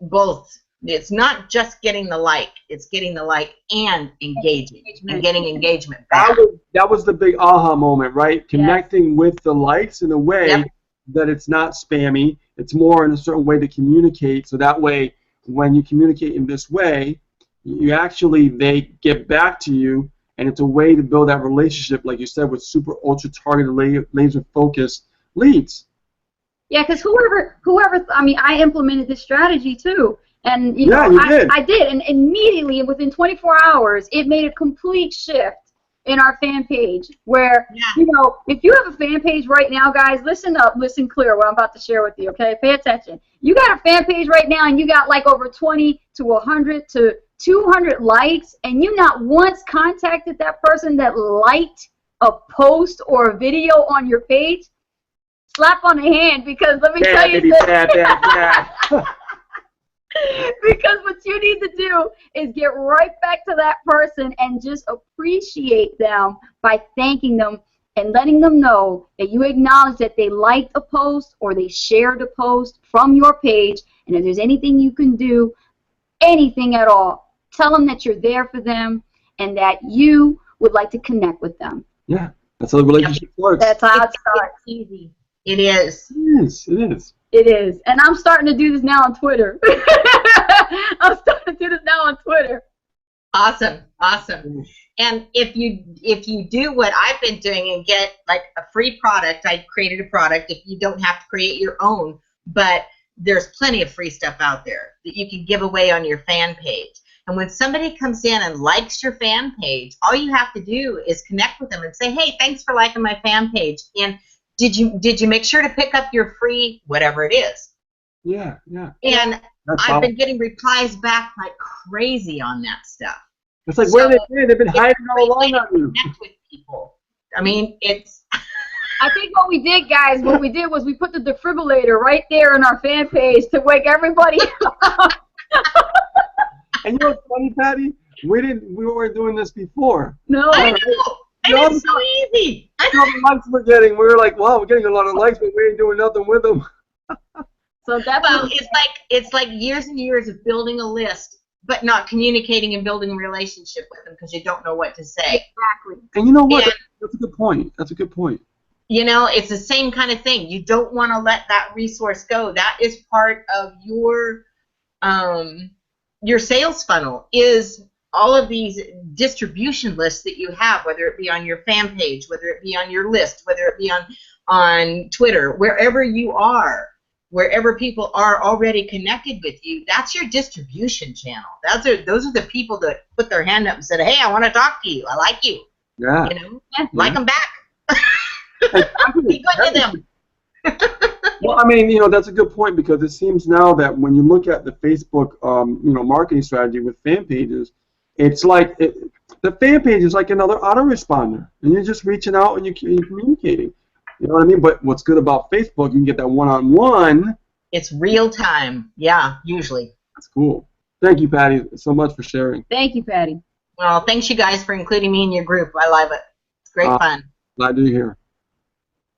Both. It's not just getting the like, it's getting the like and engaging and getting engagement back. That was the big aha moment, right? Connecting with the likes in a way that it's not spammy. It's more in a certain way to communicate, so that way when you communicate in this way, they get back to you, and it's a way to build that relationship, like you said, with super ultra targeted laser focused leads. Yeah, because whoever, I implemented this strategy too. And you did. I did, and immediately within 24 hours, it made a complete shift in our fan page. Where if you have a fan page right now, guys, listen up, listen clear. What I'm about to share with you, okay? Pay attention. You got a fan page right now, and you got like over 20 to 100 to 200 likes, and you not once contacted that person that liked a post or a video on your page. Slap on the hand, because let me tell you something. Because what you need to do is get right back to that person and just appreciate them by thanking them and letting them know that you acknowledge that they liked a post or they shared a post from your page, and if there's anything you can do, anything at all, tell them that you're there for them and that you would like to connect with them. Yeah, that's how the relationship works. That's how it starts. It's easy. It is. It is. It is. And I'm starting to do this now on Twitter. I'm starting to do this now on Twitter. Awesome. And if you do what I've been doing and get like a free product, I created a product. If you don't have to create your own, but there's plenty of free stuff out there that you can give away on your fan page. And when somebody comes in and likes your fan page, all you have to do is connect with them and say, hey, thanks for liking my fan page. And did you make sure to pick up your free whatever it is? Yeah, yeah. And That's I've solid. been getting replies back like crazy on that stuff. It's like, So, where are they been? They've been it's a hiding all great way along to on you. connect with people. I mean, it's I think what we did, guys, was we put the defibrillator right there in our fan page to wake everybody up. And you know what's funny, Patty? We weren't doing this before. No. I know. And it's so easy. You know the likes we're getting. We were like, wow, we're getting a lot of likes, but we ain't doing nothing with them. So that's Well, it's like years and years of building a list, but not communicating and building a relationship with them because you don't know what to say. exactly. And you know what? And- That's a good point. That's a good point. You know, it's the same kind of thing. You don't want to let that resource go. That is part of your sales funnel, is all of these distribution lists that you have, whether it be on your fan page, whether it be on your list, whether it be on Twitter, wherever you are, wherever people are already connected with you. That's your distribution channel. Those are the people that put their hand up and said, hey, I want to talk to you. I like you. Yeah. You know, like them back. Exactly. Be good to them. Well, I mean, you know, that's a good point, because it seems now that when you look at the Facebook, you know, marketing strategy with fan pages, it's like the fan page is like another autoresponder, and you're just reaching out and you're communicating. You know what I mean? But what's good about Facebook, you can get that one-on-one. It's real time. Yeah, usually. That's cool. Thank you, Patty, so much for sharing. Thank you, Patty. Well, thanks you guys for including me in your group. I love it. It's great fun. Glad to hear.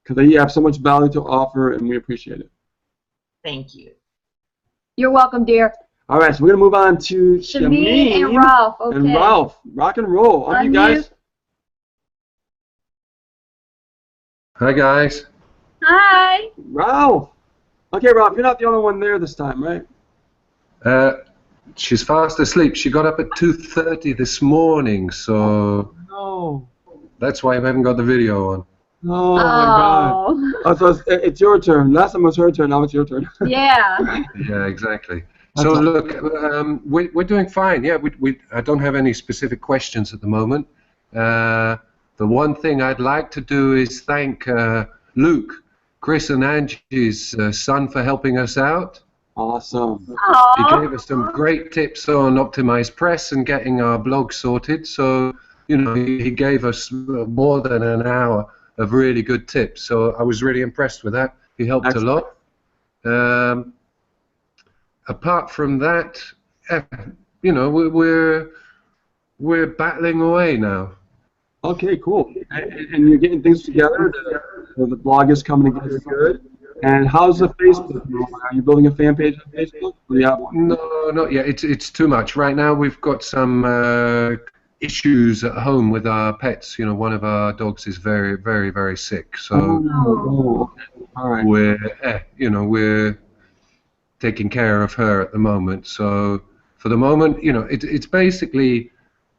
Because you have so much value to offer, and we appreciate it. Thank you. You're welcome, dear. All right, so we're going to move on to Shameen and Ralph. Okay. And Ralph. Rock and roll. On you guys. Hi, guys. Hi. Ralph. Okay, Ralph, you're not the only one there this time, right? She's fast asleep. She got up at 2:30 this morning, so No. that's why I haven't got the video on. Oh, my God. Oh, so it's your turn. Last time it was her turn, now it's your turn. Yeah. Yeah, exactly. So look, we're doing fine. Yeah, I don't have any specific questions at the moment. The one thing I'd like to do is thank Luke, Chris and Angie's son, for helping us out. Awesome. He gave us some great tips on optimized press and getting our blog sorted. So, you know, he gave us more than an hour of really good tips. So I was really impressed with that. He helped a lot. Apart from that, you know, we're battling away now. Okay, cool. And you're getting things together. The blog is coming together good. And how's the Facebook? Are you building a fan page on Facebook? Or do you have one? No, not yet. It's too much. Right now we've got some issues at home with our pets. You know, one of our dogs is very, very, very sick. So all right. we're taking care of her at the moment. So for the moment, you know, it's basically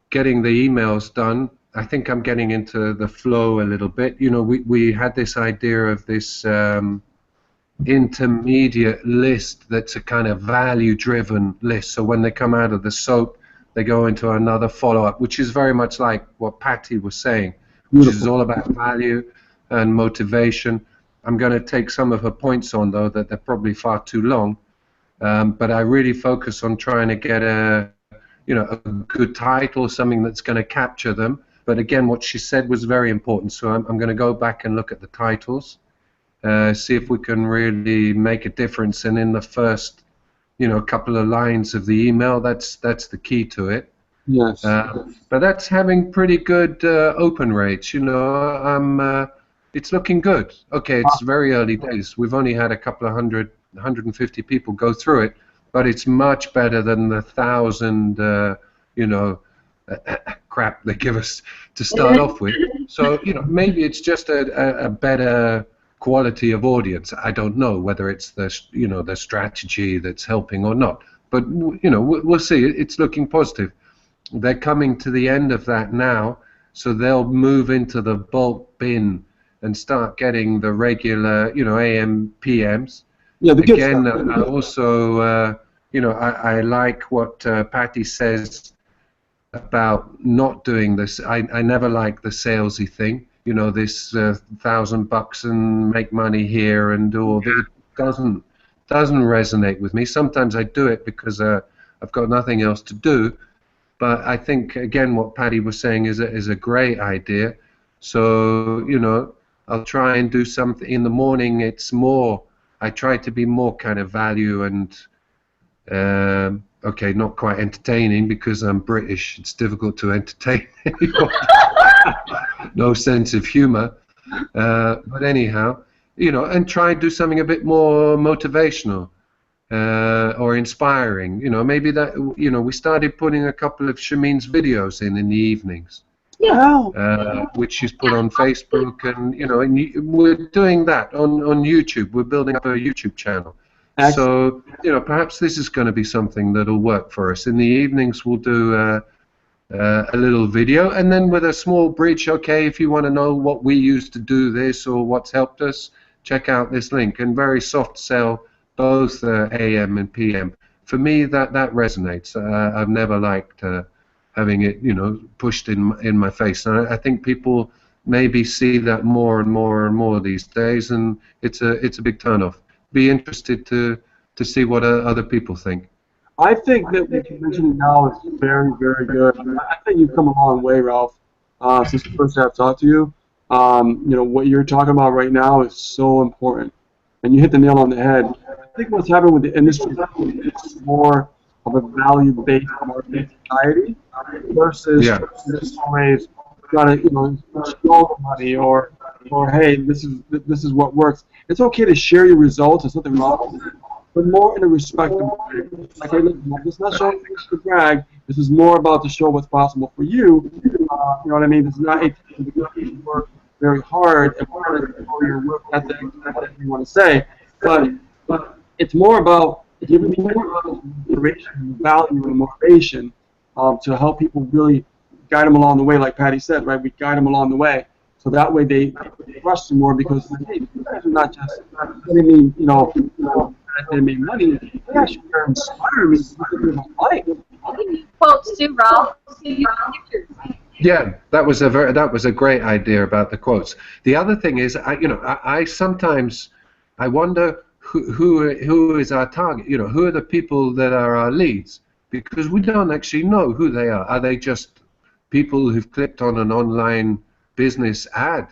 getting the emails done. I think I'm getting into the flow a little bit. You know, we had this idea of this intermediate list that's a kind of value-driven list. So when they come out of the soap, they go into another follow-up, which is very much like what Patty was saying, which is all about value and motivation. I'm going to take some of her points on, though, that they're probably far too long. But I really focus on trying to get a good title, something that's going to capture them. But again, what she said was very important. So I'm going to go back and look at the titles, see if we can really make a difference. And in the first, couple of lines of the email, that's the key to it. Yes. But that's having pretty good open rates. It's looking good. Okay, it's very early days. We've only had a couple of 150 people go through it, but it's much better than the 1,000, crap they give us to start off with. So, maybe it's just a better quality of audience. I don't know whether it's the strategy that's helping or not, but we'll see. It's looking positive. They're coming to the end of that now, so they'll move into the bulk bin and start getting the regular, AM, PMs. Yeah, the good again, stuff. I also, you know, I like what Patty says about not doing this. I never like the salesy thing. You know, this $1,000 and make money here and do all that. It doesn't resonate with me. Sometimes I do it because I've got nothing else to do. But I think again, what Patty was saying is a great idea. So you know, I'll try and do something in the morning. It's more. I try to be more kind of value and. Okay, not quite entertaining because I'm British. It's difficult to entertain anyone. No sense of humor. But anyhow, you know, and try and do something a bit more motivational or inspiring. You know, maybe that, you know, we started putting a couple of Shamin's videos in the evenings. Yeah. Which she's put on Facebook, and you know, and we're doing that on YouTube. We're building up a YouTube channel. So, you know, perhaps this is going to be something that'll work for us. In the evenings, we'll do a little video, and then with a small bridge, okay, if you want to know what we used to do this or what's helped us, check out this link. And very soft sell both AM and PM. For me, that resonates. I've never liked having it, you know, pushed in my face. And I think people maybe see that more and more and more these days, and it's a big turnoff. Be interested to see what other people think. I think that what you're mentioning now is very, very good. I think you've come a long way, Ralph, since the first time I've talked to you. You know, what you're talking about right now is so important, and you hit the nail on the head. I think what's happening with the industry is more of a value-based market society versus just always trying to, you know, show money or hey, this is what works. It's okay to share your results. There's nothing wrong with it, but more in a respectful way. Like, hey, look, this is not showing things to brag. This is more about to show what's possible for you. You know what I mean? This is not a you work very hard and part of your work ethic, whatever you want to say, but it's more about giving people inspiration, value, and motivation to help people really guide them along the way. Like Patty said, right? We guide them along the way. So that way they trust you more because, hey, you guys are not just letting me, you know, they make money. They actually inspire me to live my life. I can use quotes too, Ralph. Pictures. Yeah, that was a great idea about the quotes. The other thing is, I sometimes wonder who is our target. You know, who are the people that are our leads? Because we don't actually know who they are. Are they just people who've clicked on an online business ad?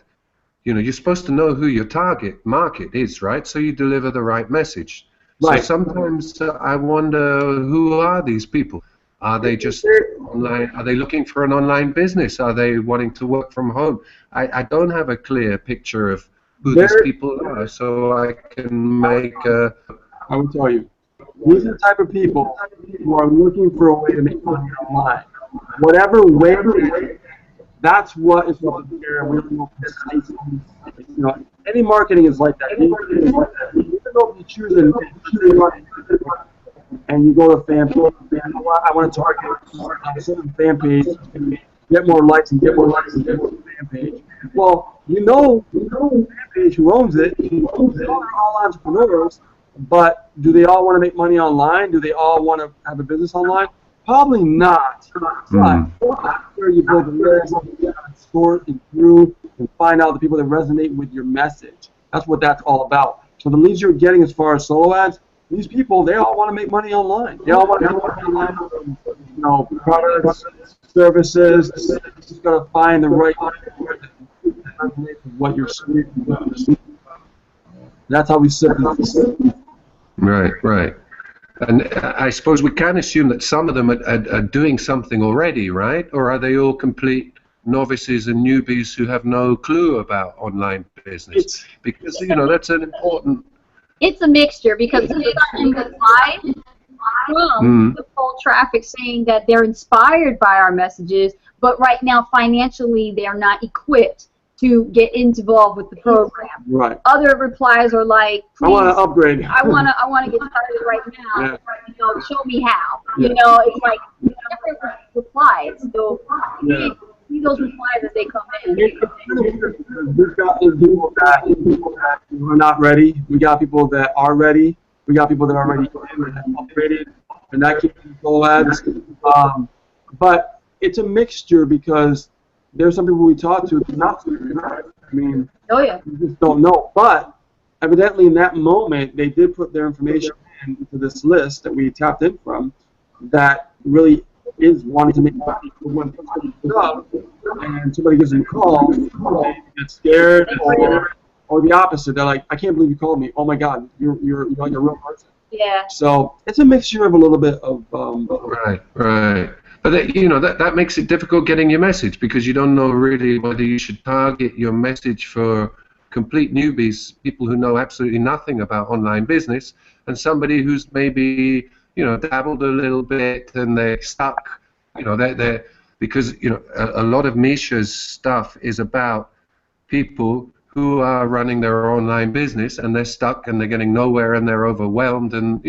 You know, you're supposed to know who your target market is, right? So you deliver the right message. Right. So sometimes I wonder, who are these people? Are they just online? Are they looking for an online business? Are they wanting to work from home? I don't have a clear picture of who these people are, so I can make a... I will tell you. These are the type of people who are looking for a way to make money online. Whatever way it is, that's what is what they're really more precise. You know, any marketing is like that. Even though you choose and you go to fan page, I want to target a certain fan page, get more likes and get more likes and get more fan page. Well, you know the fan page who owns it. They're all entrepreneurs, but do they all want to make money online? Do they all want to have a business online? Probably not. But after you build a list, you sort and through and find out the people that resonate with your message. That's what that's all about. So the leads you're getting as far as solo ads, these people, they all want to make money online. They all want to make money online. You know, products, services. Just got to find the right what you're saying. That's how we sit. Right. And I suppose we can assume that some of them are doing something already, right? Or are they all complete novices and newbies who have no clue about online business? Because, you know, that's an important... It's a mixture, because we got replies from the full traffic saying that they're inspired by our messages, but right now financially they are not equipped to get involved with the program. Right. Other replies are like, please, I want to upgrade. I want to get started right now. Yeah. You know, show me how. Yeah. You know, it's like different replies. So see those replies as they come in. We've got people that are not ready. We got people that are ready. We got people that are already upgraded, and that keeps people ads. But it's a mixture because there's some people we talk to that are not so good. I mean, Oh yeah. we just don't know. But evidently, in that moment, they did put their information into this list that we tapped in from that really is wanting to make money. When up and somebody gives them a call, they get scared, or the opposite. They're like, I can't believe you called me. Oh my God, you're like a real person. Yeah. So it's a mixture of a little bit of. Right. But that makes it difficult getting your message because you don't know really whether you should target your message for complete newbies, people who know absolutely nothing about online business, and somebody who's maybe dabbled a little bit and they're stuck. They're because a lot of Misha's stuff is about people who are running their online business and they're stuck and they're getting nowhere and they're overwhelmed and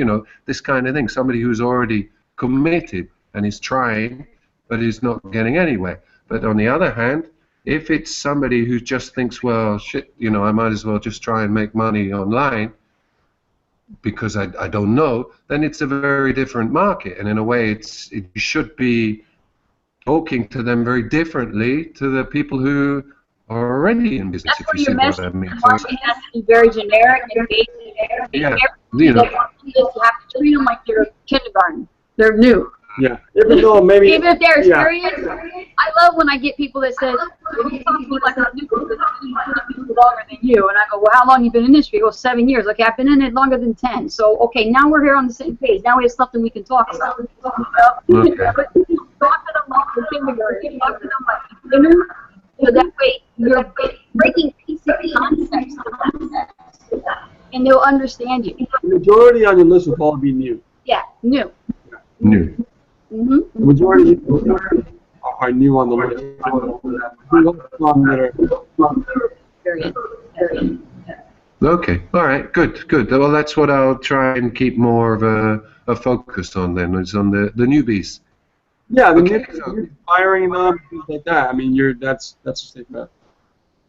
this kind of thing. Somebody who's already committed and is trying but is not getting anywhere. But on the other hand, if it's somebody who just thinks, well, shit, I might as well just try and make money online because I don't know, then it's a very different market. And in a way, it should be talking to them very differently to the people who are already in business, That's if you see what I mean. Marketing has to be very generic and basic. Yeah, You have to treat them like they're kindergarten. They're new. Yeah, even though maybe. Even if they're experienced, I love when I get people that say, "You talk to me like I'm new because I've been longer than you." And I go, "Well, how long you been in the industry?" Well, 7 years. Okay, I've been in it longer than 10. So, okay, now we're here on the same page. Now we have something we can talk about. Okay. But talk to them like the kindergarten. Talk to them like beginner. So that way you're breaking basic concepts, and they'll understand you. The majority on your list will probably be new. Yeah, new. New. Mm-hmm. The majority are new on the list. Okay, all right, good. Well, that's what I'll try and keep more of a focus on then, is on the newbies. Yeah, I mean, Okay, you're hiring them, things like that. I mean, that's a safe bet.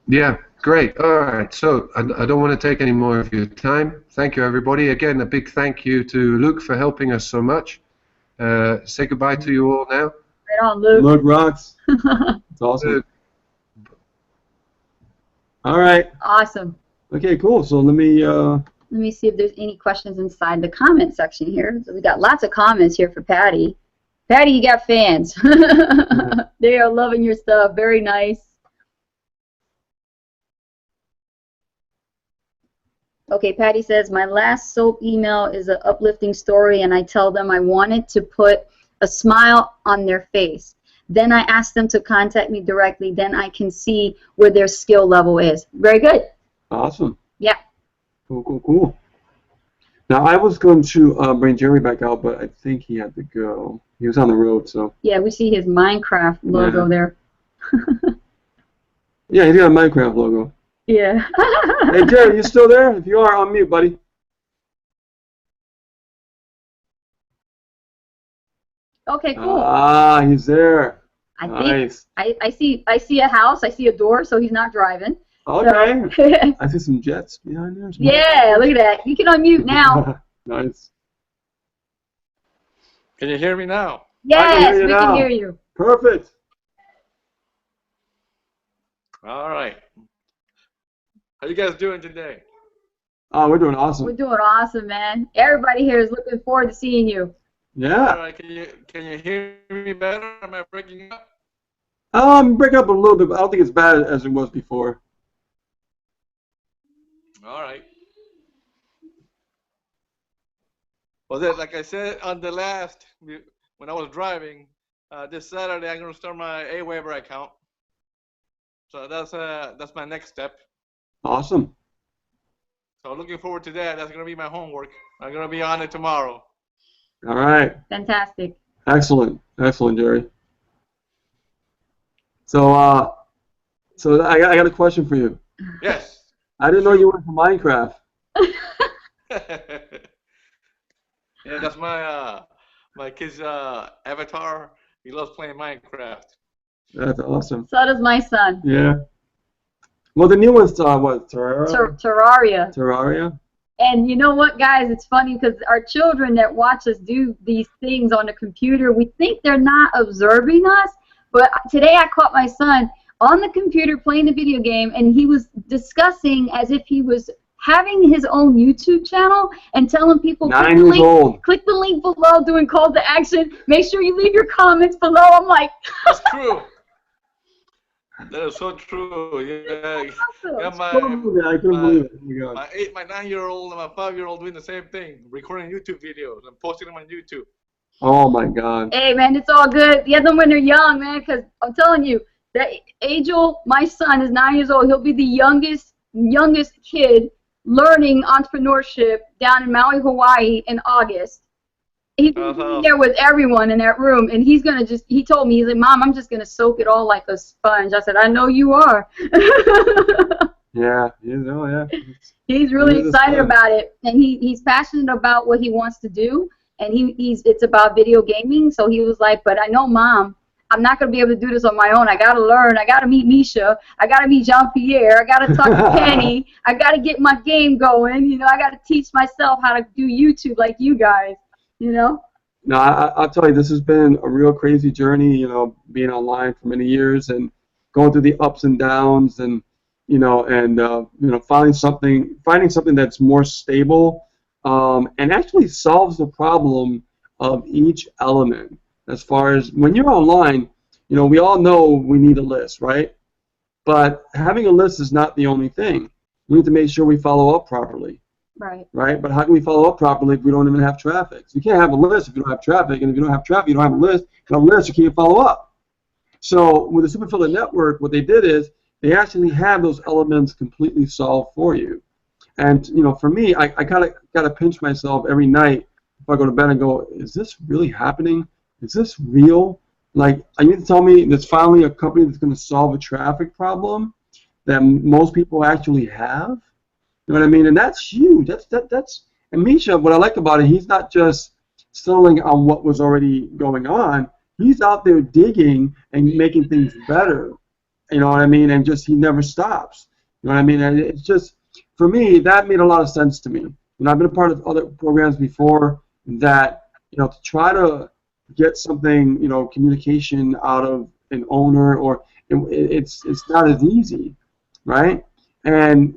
Yeah, great. All right, so I don't want to take any more of your time. Thank you, everybody. Again, a big thank you to Luke for helping us so much. Say goodbye to you all now. Right on, Luke. Luke rocks. It's awesome. All right. Awesome. Okay, cool. So let me see if there's any questions inside the comment section here. So we got lots of comments here for Patty. Patty, you got fans. They are loving your stuff. Very nice. Okay, Patty says, my last soap email is an uplifting story, and I tell them I wanted to put a smile on their face. Then I ask them to contact me directly. Then I can see where their skill level is. Very good. Awesome. Yeah. Cool. Now, I was going to bring Jerry back out, but I think he had to go. He was on the road, so. Yeah, we see his Minecraft logo there. Yeah, he's got a Minecraft logo. Yeah. Hey, Jerry, you still there? If you are, on mute, buddy. Okay, cool. Ah, he's there. I nice. think I see a house, I see a door, so he's not driving. Okay. So. I see some jets behind there. Yeah, look at that. You can unmute now. Nice. Can you hear me now? Yes, we can hear you. Perfect. All right. How you guys doing today? Oh, we're doing awesome. We're doing awesome, man. Everybody here is looking forward to seeing you. Yeah. All right. Can you hear me better? Am I breaking up? Break up a little bit, but I don't think it's bad as it was before. All right. Well, then, like I said on the last, when I was driving, this Saturday I'm going to start my Aweber account. So that's my next step. Awesome. So looking forward to that. That's going to be my homework. I'm going to be on it tomorrow. All right. Fantastic. Excellent, Jerry. So I got a question for you. Yes. I didn't know you were into Minecraft. Yeah, that's my kid's avatar. He loves playing Minecraft. That's awesome. So does my son. Yeah. Well, the new one's what? Terraria. Terraria. And you know what, guys? It's funny because our children that watch us do these things on the computer, we think they're not observing us. But today I caught my son on the computer playing the video game, and he was discussing as if he was having his own YouTube channel and telling people, 9 years old. Click the link below, doing calls to action. Make sure you leave your comments below. I'm like, that's true. That is so true. Yeah, yeah. I couldn't believe it. Oh my God. My 9-year-old and my 5-year-old doing the same thing, recording YouTube videos and posting them on YouTube. Oh my God. Hey man, it's all good. Get them when they're young, man. Because I'm telling you, that Angel, my son, is 9 years old. He'll be the youngest kid learning entrepreneurship down in Maui, Hawaii in August. He's there with everyone in that room, and he's gonna he told me, he's like, Mom, I'm just gonna soak it all like a sponge. I said, I know you are. Yeah, you know, yeah. He's really excited about it, and he's passionate about what he wants to do, and it's about video gaming. So he was like, but I know, Mom, I'm not going to be able to do this on my own. I got to learn. I got to meet Misha. I got to meet Jean-Pierre. I got to talk to Penny. I got to get my game going. You know, I got to teach myself how to do YouTube like you guys, you know? No, I'll tell you, this has been a real crazy journey, you know, being online for many years and going through the ups and downs and, you know, finding something that's more stable and actually solves the problem of each element. As far as when you're online, you know, we all know we need a list, right? But having a list is not the only thing. We need to make sure we follow up properly. Right. Right? But how can we follow up properly if we don't even have traffic? So you can't have a list if you don't have traffic, and if you don't have traffic, you don't have a list. If you don't have a list, you can't follow up. So with the Superfiller Network, what they did is they actually have those elements completely solved for you. And, you know, for me, I kind of got to pinch myself every night if I go to bed and go, is this really happening? Is this real? Like, are you going to tell me there's finally a company that's going to solve a traffic problem that most people actually have? You know what I mean? And that's huge. And Misha, what I like about it, he's not just settling on what was already going on. He's out there digging and making things better. You know what I mean? And just he never stops. You know what I mean? And it's just, for me, that made a lot of sense to me. You know, I've been a part of other programs before that, you know, to try to get something, you know, communication out of an owner, or it's not as easy, right? And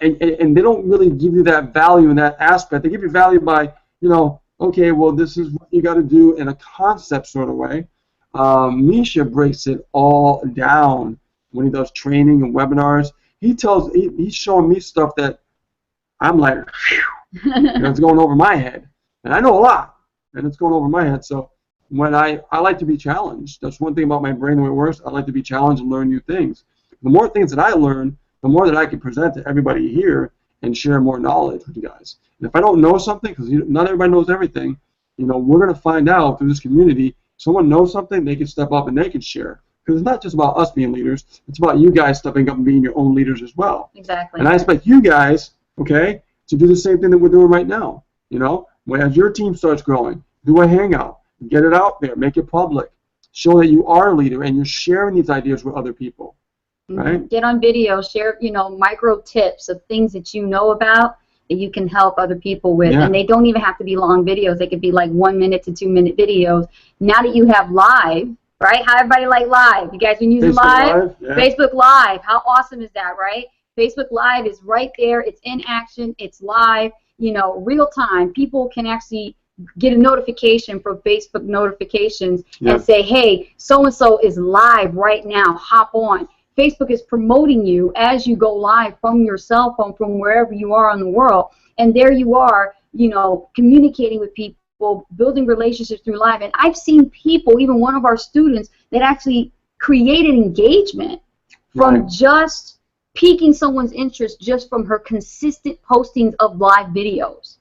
they don't really give you that value in that aspect. They give you value by, you know, okay, well, this is what you got to do in a concept sort of way. Misha breaks it all down when he does training and webinars. He's showing me stuff that I'm like, you know, it's going over my head, and I know a lot, and it's going over my head. So when I like to be challenged. That's one thing about my brain, the way it works. I like to be challenged and learn new things. The more things that I learn, the more that I can present to everybody here and share more knowledge with you guys. And if I don't know something, because not everybody knows everything, you know, we're going to find out through this community. Someone knows something, they can step up and they can share. Because it's not just about us being leaders. It's about you guys stepping up and being your own leaders as well. Exactly. And I expect you guys, okay, to do the same thing that we're doing right now. You know, as your team starts growing, do a hangout, get it out there, make it public, show that you are a leader and you're sharing these ideas with other people. Right? Get on video, share, you know, micro tips of things that you know about that you can help other people with. Yeah. And they don't even have to be long videos. They could be like 1 minute to 2 minute videos. Now that you have live, right? How everybody like live? You guys been using live? Yeah. Facebook Live. How awesome is that, right? Facebook Live is right there. It's in action. It's live. You know, real time. People can actually get a notification from Facebook notifications and say, hey, so-and-so is live right now. Hop on. Facebook is promoting you as you go live from your cell phone, from wherever you are in the world, and there you are, you know, communicating with people, building relationships through live. And I've seen people, even one of our students, that actually created engagement from just piquing someone's interest just from her consistent postings of live videos.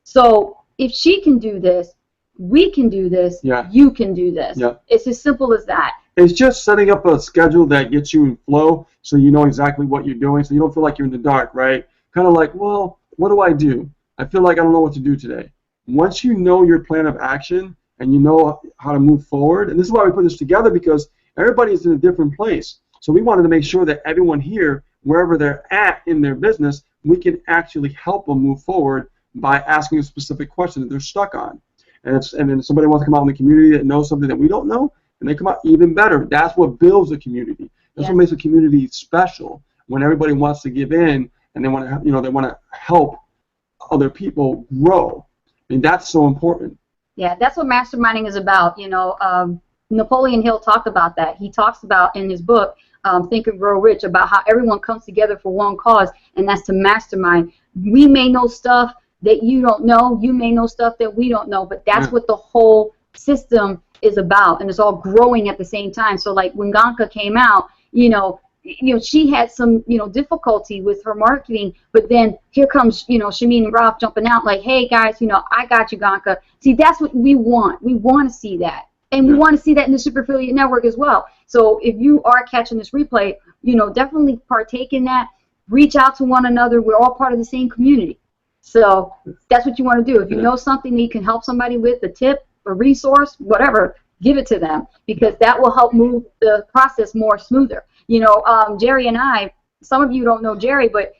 So if she can do this, we can do this, you can do this. It's as simple as that. It's just setting up a schedule that gets you in flow so you know exactly what you're doing, so you don't feel like you're in the dark, right? Kind of like, well, what do I do? I feel like I don't know what to do today. Once you know your plan of action and you know how to move forward, and this is why we put this together, because Everybody's in a different place. So we wanted to make sure that everyone here, wherever they're at in their business, we can actually help them move forward by asking a specific question that they're stuck on. And then somebody wants to come out in the community that knows something that we don't know, and they come out even better. That's what builds a community. That's what makes a community special. When everybody wants to give in and they want to, they want to help other people grow. I mean, that's so important. Yeah, that's what masterminding is about. Napoleon Hill talked about that. He talks about in his book, Think and Grow Rich, about how everyone comes together for one cause, and that's to mastermind. We may know stuff that you don't know. You may know stuff that we don't know, but that's what the whole system is about, and it's all growing at the same time. So like when Ganka came out, she had some, difficulty with her marketing, but then here comes, Shamin and Rob jumping out like, hey guys, I got you, Ganka. See, that's what we want. We want to see that. And we want to see that in the Super Affiliate Network as well. So if you are catching this replay, definitely partake in that. Reach out to one another. We're all part of the same community. So that's what you want to do. If you know something that you can help somebody with, a tip, a resource, whatever, give it to them, because that will help move the process more smoother. Jerry and I, some of you don't know Jerry, but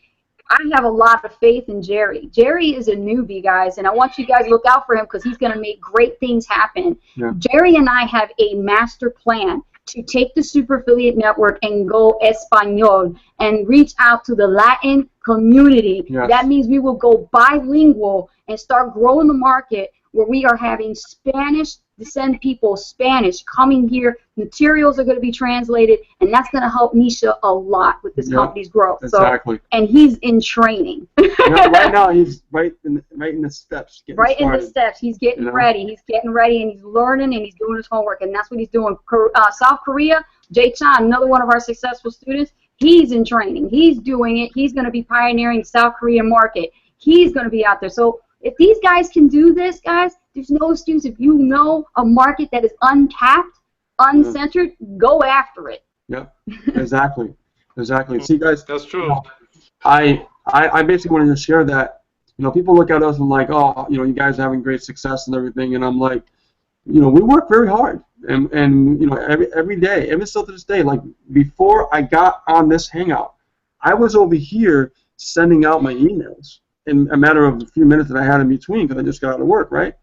I have a lot of faith in Jerry. Jerry is a newbie, guys, and I want you guys to look out for him because he's going to make great things happen. Yeah. Jerry and I have a master plan to take the Super Affiliate Network and go Espanol and reach out to the Latin community. Yes. That means we will go bilingual and start growing the market where we are having Spanish, to send people Spanish coming here. Materials are going to be translated, and that's going to help Nisha a lot with this company's growth. Exactly. So, and he's in training. Right now, he's right in the steps. Right started. In the steps. He's getting ready. He's getting ready, and he's learning, and he's doing his homework, and that's what he's doing. South Korea, Jay Chan, another one of our successful students, he's in training. He's doing it. He's going to be pioneering the South Korean market. He's going to be out there. So if these guys can do this, guys, there's no excuse. If you know a market that is untapped, uncentered, go after it. Yep, exactly. See, guys, that's true. I basically wanted to share that. People look at us and like, oh, you guys are having great success and everything, and I'm like, we work very hard, and every day, even still to this day, like before I got on this Hangout, I was over here sending out my emails in a matter of a few minutes that I had in between because I just got out of work, right?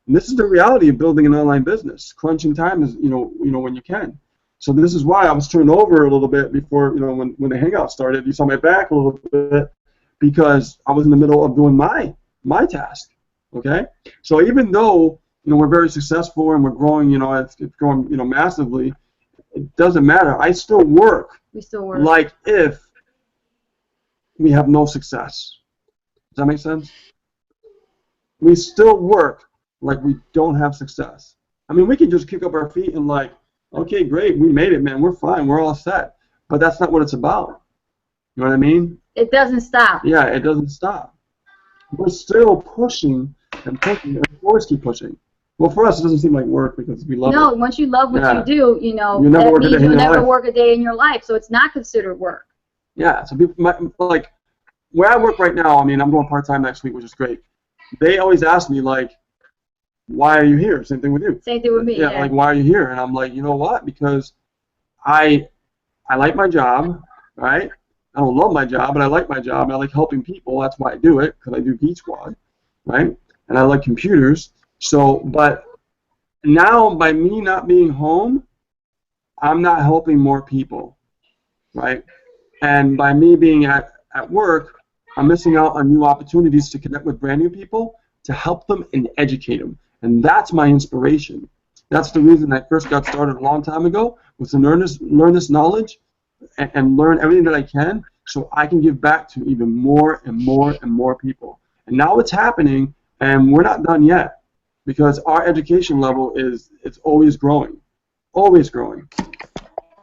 And this is the reality of building an online business. Crunching time is, when you can. So this is why I was turned over a little bit before, when the Hangout started. You saw my back a little bit because I was in the middle of doing my task. Okay. So even though we're very successful and we're growing, it's growing, massively, it doesn't matter. I still work. We still work. Like if we have no success. Does that make sense? We still work like we don't have success. I mean, we can just kick up our feet and like, okay, great, we made it, man, we're fine, we're all set. But that's not what it's about. You know what I mean? It doesn't stop. Yeah, it doesn't stop. We're still pushing and pushing, and we always keep pushing. Well, for us, it doesn't seem like work because we love it. No, once you love what you do, you never work a day in your life. You'll never work a day in your life, so it's not considered work. Yeah, so people might, like, where I work right now, I mean, I'm going part-time next week, which is great. They always ask me, like, why are you here? Same thing with you. Same thing with me. Yeah, like, why are you here? And I'm like, you know what? Because I like my job, right? I don't love my job, but I like my job. I like helping people. That's why I do it, because I do Geek Squad, right? And I like computers. So, but now by me not being home, I'm not helping more people, right? And by me being at work, I'm missing out on new opportunities to connect with brand new people, to help them and educate them. And that's my inspiration. That's the reason I first got started a long time ago, was to learn this knowledge and learn everything that I can so I can give back to even more and more and more people. And now it's happening, and we're not done yet, because our education level it's always growing. Always growing.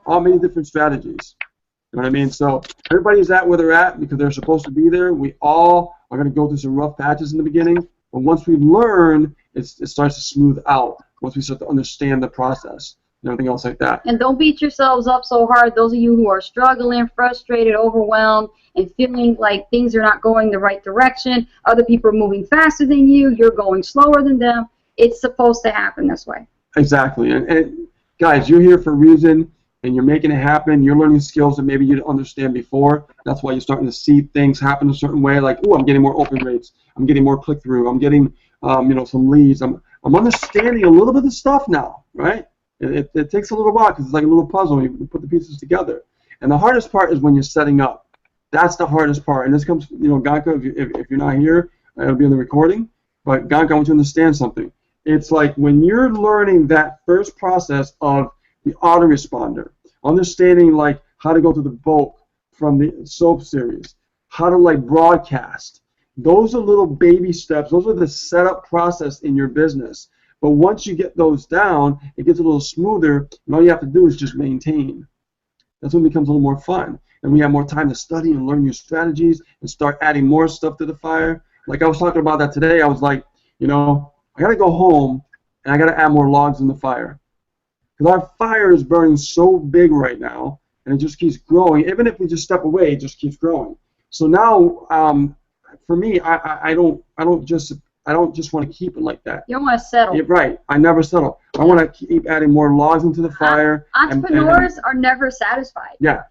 All many different strategies. You know what I mean? So everybody's at where they're at because they're supposed to be there. We all are going to go through some rough patches in the beginning, but once we learn, it starts to smooth out once we start to understand the process and everything else like that. And don't beat yourselves up so hard. Those of you who are struggling, frustrated, overwhelmed, and feeling like things are not going the right direction, other people are moving faster than you, you're going slower than them, it's supposed to happen this way. Exactly. And guys, you're here for a reason. and you're making it happen. You're learning skills that maybe you didn't understand before. That's why you're starting to see things happen a certain way. Like, oh, I'm getting more open rates. I'm getting more click through. I'm getting, some leads. I'm understanding a little bit of stuff now, right? It takes a little while because it's like a little puzzle. You put the pieces together. And the hardest part is when you're setting up. That's the hardest part. And this comes, Ganka, if you're not here, it'll be in the recording. But Ganka, I want you to understand something. It's like when you're learning that first process of the autoresponder, understanding like how to go to the bulk from the soap series, how to like broadcast. Those are little baby steps. Those are the setup process in your business. But once you get those down, it gets a little smoother, and all you have to do is just maintain. That's when it becomes a little more fun. And we have more time to study and learn new strategies and start adding more stuff to the fire. Like I was talking about that today, I was like, I got to go home and I got to add more logs in the fire. Because our fire is burning so big right now, and it just keeps growing. Even if we just step away, it just keeps growing. So now, for me, I don't just want to keep it like that. You don't want to settle. Yeah, right. I never settle. I want to keep adding more logs into the fire. Entrepreneurs are never satisfied. Yeah.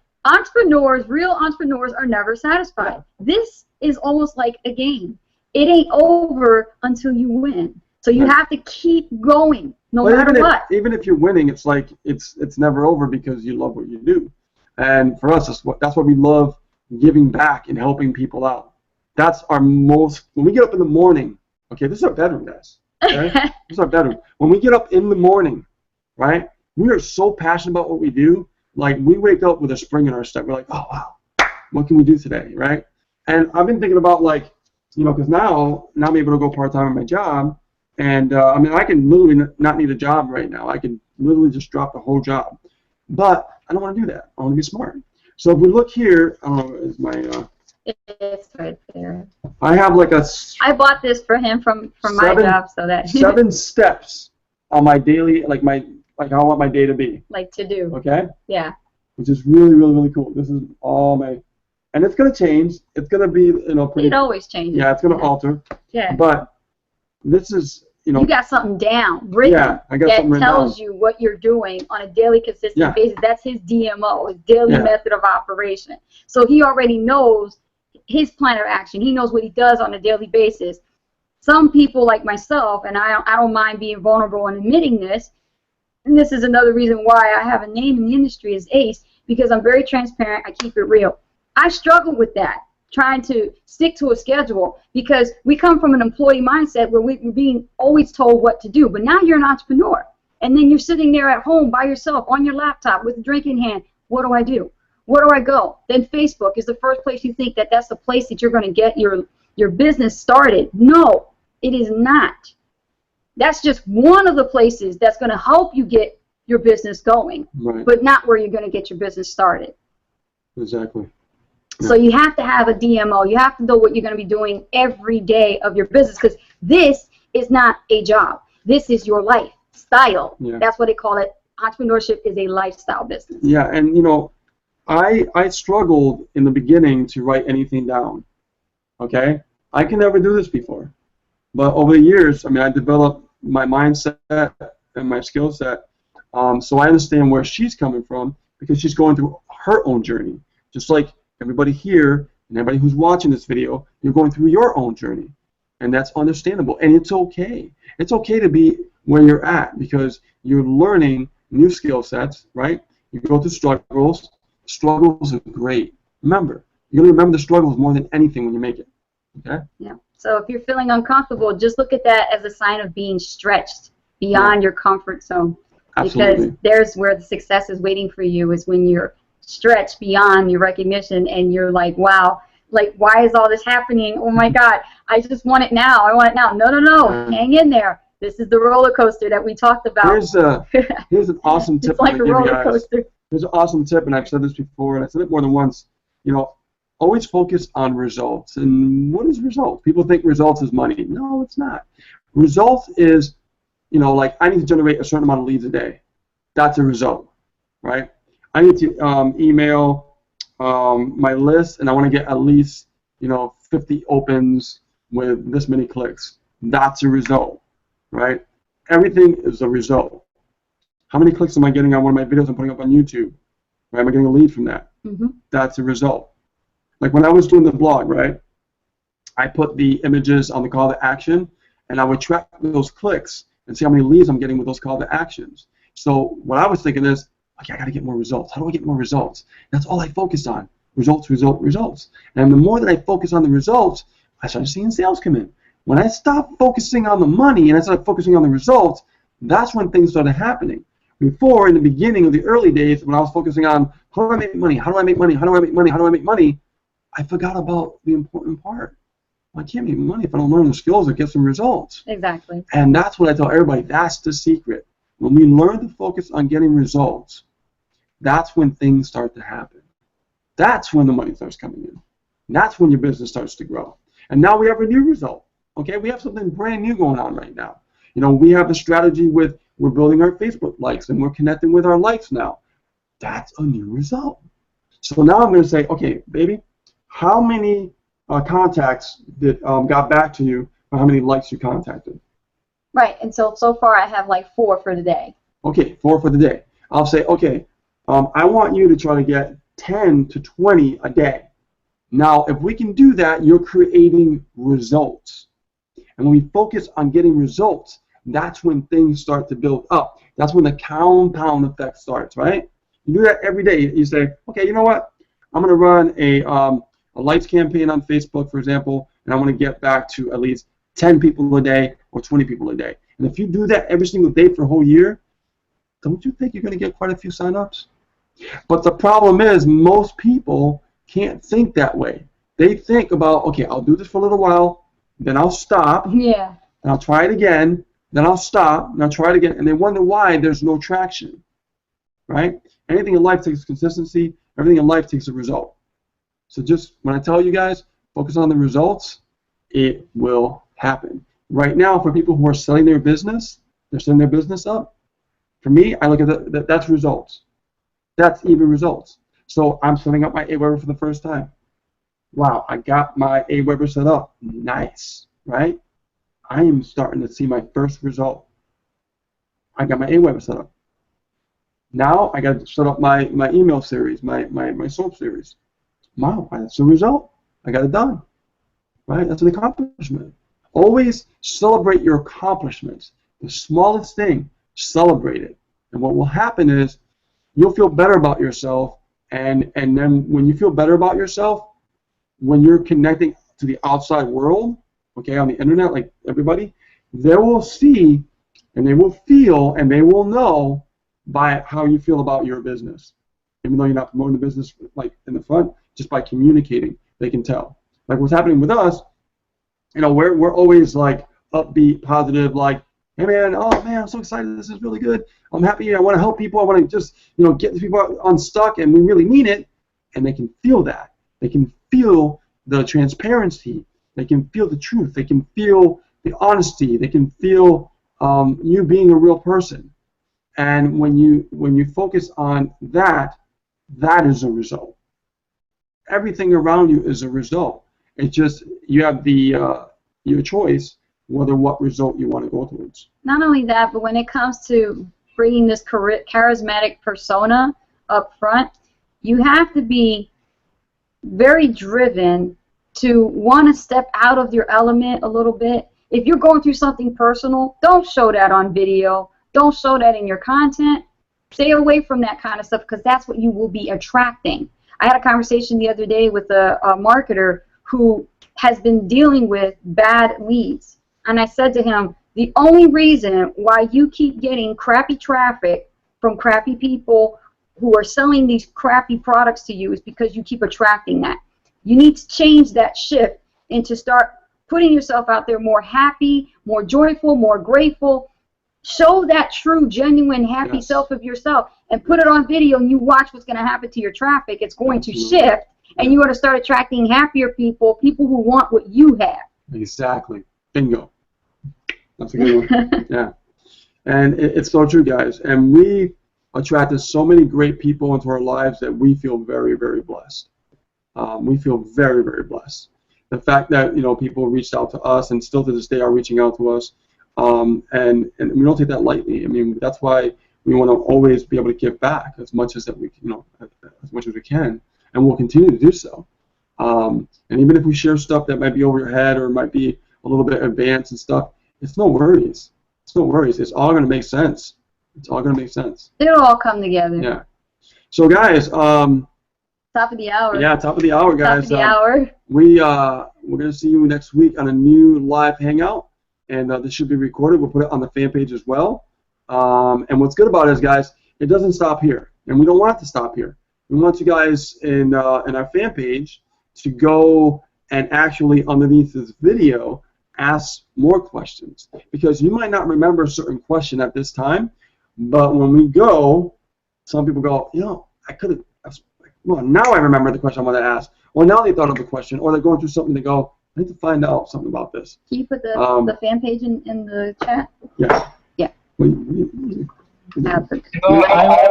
Real entrepreneurs are never satisfied. Yeah. This is almost like a game. It ain't over until you win. So you have to keep going, no matter what. Even if you're winning, it's like it's never over because you love what you do. And for us, that's what we love, giving back and helping people out. That's our most. When we get up in the morning, okay, this is our bedroom, guys. Okay? This is our bedroom. When we get up in the morning, right, we are so passionate about what we do. Like, we wake up with a spring in our step. We're like, oh, wow, what can we do today, right? And I've been thinking about, like, because now I'm able to go part-time at my job. And, I can literally not need a job right now. I can literally just drop the whole job. But I don't want to do that. I want to be smart. So if we look here, is my... It's right there. I have like I bought this for him from my job, so that 7 steps on my daily, like how I want my day to be. Like to do. Okay. Yeah. Which is really, really, really cool. This is all my, and it's gonna change. It's gonna be, pretty. It always changes. Yeah, it's gonna alter. Yeah. But this is, You got something down, written. Yeah, I got something written down. That tells you what you're doing on a daily, consistent basis. That's his DMO, his daily method of operation. So he already knows his plan of action. He knows what he does on a daily basis. Some people like myself, and I don't mind being vulnerable and admitting this, and this is another reason why I have a name in the industry as Ace, because I'm very transparent, I keep it real. I struggle with that, trying to stick to a schedule, because we come from an employee mindset where we're being always told what to do, but now you're an entrepreneur, and then you're sitting there at home by yourself on your laptop with a drink in hand. What do I do? Where do I go? Then Facebook is the first place you think that's the place that you're going to get your business started. No, it is not. That's just one of the places that's going to help you get your business going, but not where you're going to get your business started. Exactly. Yeah. So you have to have a DMO. You have to know what you're going to be doing every day of your business, because this is not a job. This is your lifestyle. Yeah. That's what they call it. Entrepreneurship is a lifestyle business. Yeah, and I struggled in the beginning to write anything down. Okay? I can never do this before. But over the years, I developed my mindset and my skill set, so I understand where she's coming from, because she's going through her own journey. Just like everybody here and everybody who's watching this video, you're going through your own journey. And that's understandable. And it's okay. It's okay to be where you're at, because you're learning new skill sets, right? You go through struggles. Struggles are great. Remember, you're going to remember the struggles more than anything when you make it. Okay? Yeah. So if you're feeling uncomfortable, just look at that as a sign of being stretched beyond your comfort zone. Absolutely. Because there's where the success is waiting for you, is when you're stretched beyond your recognition and you're like, wow, like, why is all this happening? Oh my God, I just want it now. I want it now. No. Hang in there. This is the roller coaster that we talked about. Here's an awesome tip. It's like a roller coaster. Here's an awesome tip, and I've said this before, and I've said it more than once. Always focus on results. And what is results? People think results is money. No, it's not. Results is, like, I need to generate a certain amount of leads a day. That's a result, right? I need to email my list, and I want to get at least, 50 opens with this many clicks. That's a result, right? Everything is a result. How many clicks am I getting on one of my videos I'm putting up on YouTube? Right? Am I getting a lead from that? Mm-hmm. That's a result. Like when I was doing the blog, right? I put the images on the call to action, and I would track those clicks and see how many leads I'm getting with those call to actions. So what I was thinking is, okay, I got to get more results. How do I get more results? That's all I focus on. Results, results. And the more that I focus on the results, I started seeing sales come in. When I stopped focusing on the money and I started focusing on the results, that's when things started happening. Before, in the beginning of the early days, when I was focusing on how do I make money, how do I make money, how do I make money, how do I make money, I forgot about the important part. I can't make money if I don't learn the skills that get some results. Exactly. And that's what I tell everybody. That's the secret. When we learn to focus on getting results, that's when things start to happen. That's when the money starts coming in. That's when your business starts to grow. And now we have a new result. Okay, we have something brand new going on right now. You know, we have a strategy with we're building our Facebook likes and we're connecting with our likes now. That's a new result. So now I'm going to say, okay, baby, how many contacts that got back to you, or how many likes you contacted? Right, and so far I have like 4 for the day. Okay, 4 for the day. I'll say, okay, I want you to try to get 10 to 20 a day. Now, if we can do that, you're creating results. And when we focus on getting results, that's when things start to build up. That's when the compound effect starts, right? You do that every day. You say, okay, you know what? I'm going to run a likes campaign on Facebook, for example, and I want to get back to at least 10 people a day or 20 people a day. And if you do that every single day for a whole year, don't you think you're going to get quite a few signups? But the problem is most people can't think that way. They think about, okay, I'll do this for a little while, then I'll stop, Yeah. and I'll try it again, then I'll stop, and I'll try it again, and they wonder why there's no traction, right? Anything in life takes consistency. Everything in life takes a result. So just when I tell you guys, focus on the results, it will happen. Right now, for people who are selling their business, they're setting their business up. For me, I look at that's results. That's even results. So I'm setting up my Aweber for the first time. Wow, I got my Aweber set up. Nice, right? I am starting to see my first result. I got my Aweber set up. Now I got to set up my email series, my soap series. Wow, that's a result. I got it done. Right? That's an accomplishment. Always celebrate your accomplishments. The smallest thing, celebrate it. And what will happen is you'll feel better about yourself, and then when you feel better about yourself, when you're connecting to the outside world, okay, on the internet, like everybody, they will see and they will feel and they will know by how you feel about your business. Even though you're not promoting the business like in the front, just by communicating, they can tell. Like what's happening with us, you know, we're always like upbeat, positive, like, hey man, oh man, I'm so excited, this is really good. I'm happy, I want to help people, I want to just, you know, get these people unstuck, and we really mean it, and they can feel that. They can feel the transparency, they can feel the truth, they can feel the honesty, they can feel you being a real person. And when you focus on that, that is a result. Everything around you is a result. It's just you have the your choice whether what result you want to go towards. Not only that, but when it comes to bringing this charismatic persona up front, you have to be very driven to want to step out of your element a little bit. If you're going through something personal, don't show that on video. Don't show that in your content. Stay away from that kind of stuff, because that's what you will be attracting. I had a conversation the other day with a marketer who has been dealing with bad leads. And I said to him, the only reason why you keep getting crappy traffic from crappy people who are selling these crappy products to you is because you keep attracting that. You need to change that shift and to start putting yourself out there more happy, more joyful, more grateful. Show that true, genuine, happy self of yourself and put it on video, and you watch what's going to happen to your traffic. It's going to shift, and you're going to start attracting happier people, people who want what you have. Exactly. Bingo. That's a good one. Yeah. And it's so true, guys. And we attracted so many great people into our lives that we feel very, very blessed. We feel very, very blessed. The fact that, you know, people reached out to us and still to this day are reaching out to us, and we don't take that lightly. I mean, that's why we want to always be able to give back as much as that we, as much as we can, and we'll continue to do so. And even if we share stuff that might be over your head or might be a little bit advanced and stuff, it's no worries. It's no worries. It's all going to make sense. It's all going to make sense. It'll all come together. Yeah. So guys, Top of the hour. yeah, top of the hour, guys. Top of the hour. We're going to see you next week on a new live hangout, and this should be recorded. We'll put it on the fan page as well. And what's good about it is, guys, it doesn't stop here, and we don't want it to stop here. We want you guys in our fan page to go and actually underneath this video ask more questions, because you might not remember a certain question at this time, but when we go, some people go, I could have, well, now I remember the question I wanted to ask. Well, now they thought of the question, or they're going through something, they go, I need to find out something about this. Can you put the fan page in the chat? Yeah. Yeah. I will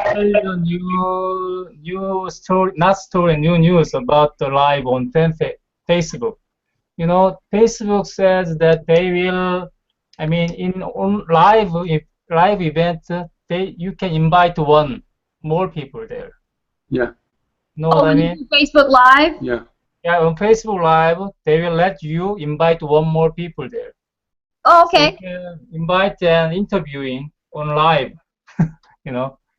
tell you new story, not story, new news about the live on Facebook. Facebook says that they will, in on live event, you can invite more people there. Yeah. Know what I mean? Facebook Live? Yeah. Yeah, on Facebook Live, they will let you invite more people there. Oh, okay. So you can invite and interviewing on live,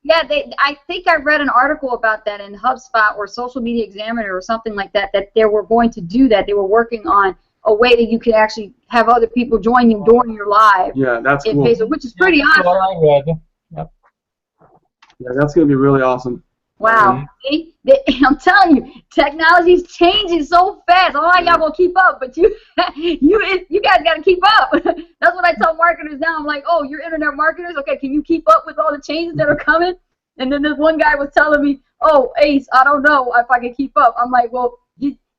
Yeah, I think I read an article about that in HubSpot or Social Media Examiner or something like that, that they were going to do that. They were working on a way that you could actually have other people join you during your live. Yeah, that's in cool. Facebook, which is pretty awesome. what I read. Yep. Yeah, that's going to be really awesome. Wow. See? I'm telling you, technology's changing so fast. All right, y'all gonna keep up, but you guys gotta keep up. That's what I tell marketers now. I'm like, oh, you're internet marketers? Okay, can you keep up with all the changes that are coming? And then this one guy was telling me, oh, Ace, I don't know if I can keep up. I'm like, well,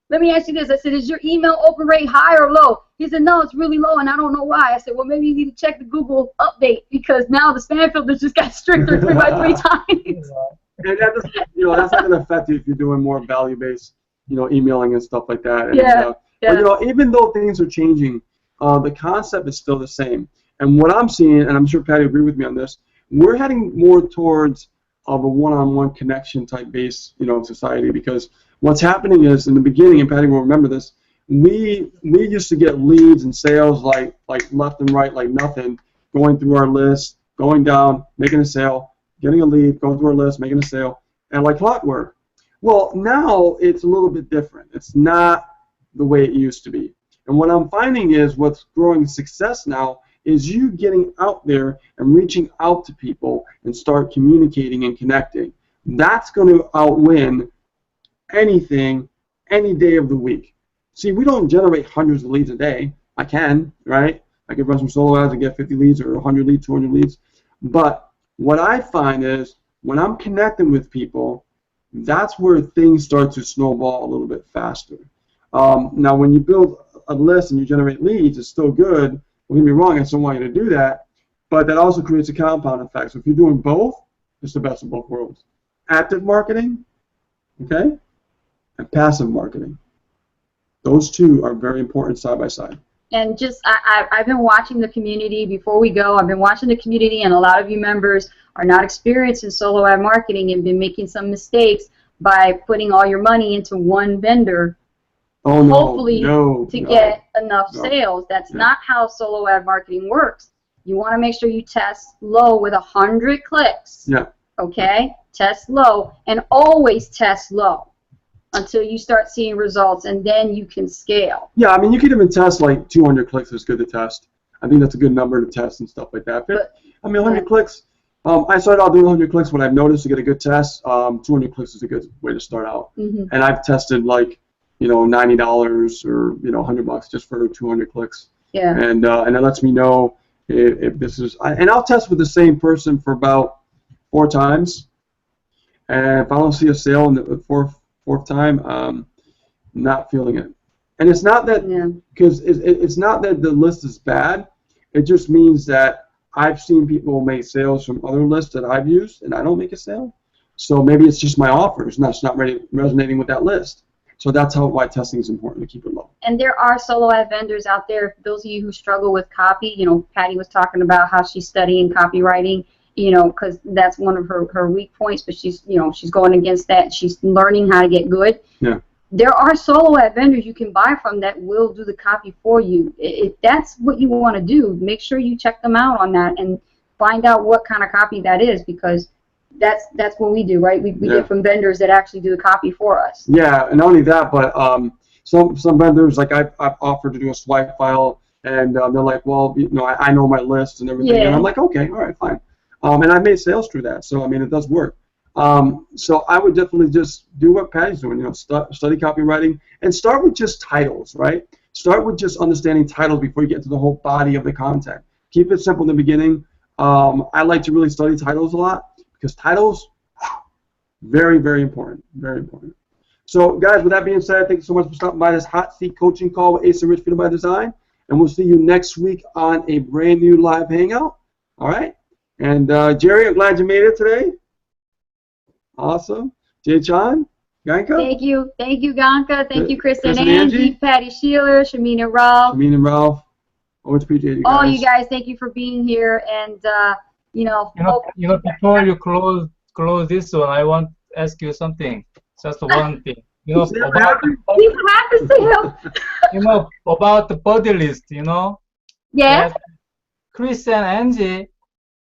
let me ask you this. I said, is your email open rate high or low? He said, no, it's really low, and I don't know why. I said, well, maybe you need to check the Google update, because now the spam filters just got stricter 3 by 3 times. And that doesn't, that's not going to affect you if you're doing more value-based, emailing and stuff like that. And, But, even though things are changing, the concept is still the same. And what I'm seeing, and I'm sure Patty will agree with me on this, we're heading more towards of a one-on-one connection type based, society, because what's happening is in the beginning, and Patty will remember this, we used to get leads and sales like left and right like nothing, going through our list, going down, making a sale, getting a lead, going through our list, making a sale, and like clockwork. Well, now it's a little bit different. It's not the way it used to be. And what I'm finding is what's growing success now is you getting out there and reaching out to people and start communicating and connecting. That's going to outwin anything any day of the week. See, we don't generate hundreds of leads a day. I can, right? I could run some solo ads and get 50 leads or 100 leads, 200 leads. But what I find is when I'm connecting with people, that's where things start to snowball a little bit faster. Now, when you build a list and you generate leads, it's still good. Don't get me wrong, I still want you to do that. But that also creates a compound effect. So if you're doing both, it's the best of both worlds. Active marketing, okay, and passive marketing. Those two are very important side by side. And just, I've been watching the community before we go. I've been watching the community, and a lot of you members are not experienced in solo ad marketing and been making some mistakes by putting all your money into one vendor, hopefully to get enough sales. That's not how solo ad marketing works. You want to make sure you test low with 100 clicks. Yeah. Okay? Test low, and always test low until you start seeing results, and then you can scale. Yeah, I mean, you could even test like 200 clicks is good to test. I think that's a good number to test and stuff like that. But, I mean, 100 clicks, I started out doing 100 clicks when I've noticed to get a good test. 200 clicks is a good way to start out. And I've tested like, $90 or, $100 just for 200 clicks. Yeah. And it lets me know if this is, and I'll test with the same person for about 4 times. And if I don't see a sale in the fourth time, not feeling it. And it's not that, because it's not that the list is bad. It just means that I've seen people make sales from other lists that I've used, and I don't make a sale. So maybe it's just my offers, and that's not resonating with that list. So that's why testing is important, to keep it low. And there are solo ad vendors out there. For those of you who struggle with copy, Patty was talking about how she's studying copywriting, you know, because that's one of her weak points, but she's, you know, she's going against that. She's learning how to get good. Yeah. There are solo app vendors you can buy from that will do the copy for you. If that's what you want to do, make sure you check them out on that and find out what kind of copy that is, because that's what we do, right? We get from vendors that actually do the copy for us. Yeah, and not only that, but some vendors, like I've offered to do a swipe file, and they're like, well, you know, I know my list and everything, and I'm like, okay, all right, fine. And I've made sales through that, so I mean, it does work. So I would definitely just do what Patty's doing, you know, study copywriting, and start with just titles, right? Start with just understanding titles before you get to the whole body of the content. Keep it simple in the beginning. I like to really study titles a lot, because titles, very, very important, very important. So, guys, with that being said, thank you so much for stopping by this hot seat coaching call with Ace and Rich Freedom by Design, and we'll see you next week on a brand new live hangout. All right? And Jerry, I'm glad you made it today. Awesome. Jay Chan, Ganka. Thank you, Ganka. Thank you, Chris and Angie. Angie, Patty Sheeler, Shamina Ralph. Shameen and Ralph. Always appreciate you guys. All you guys, thank you for being here, and you know, before you close this one, I want to ask you something. Just one thing. You know, about see what happens to him. you know, about the body list. You know. Yes. That Chris and Angie,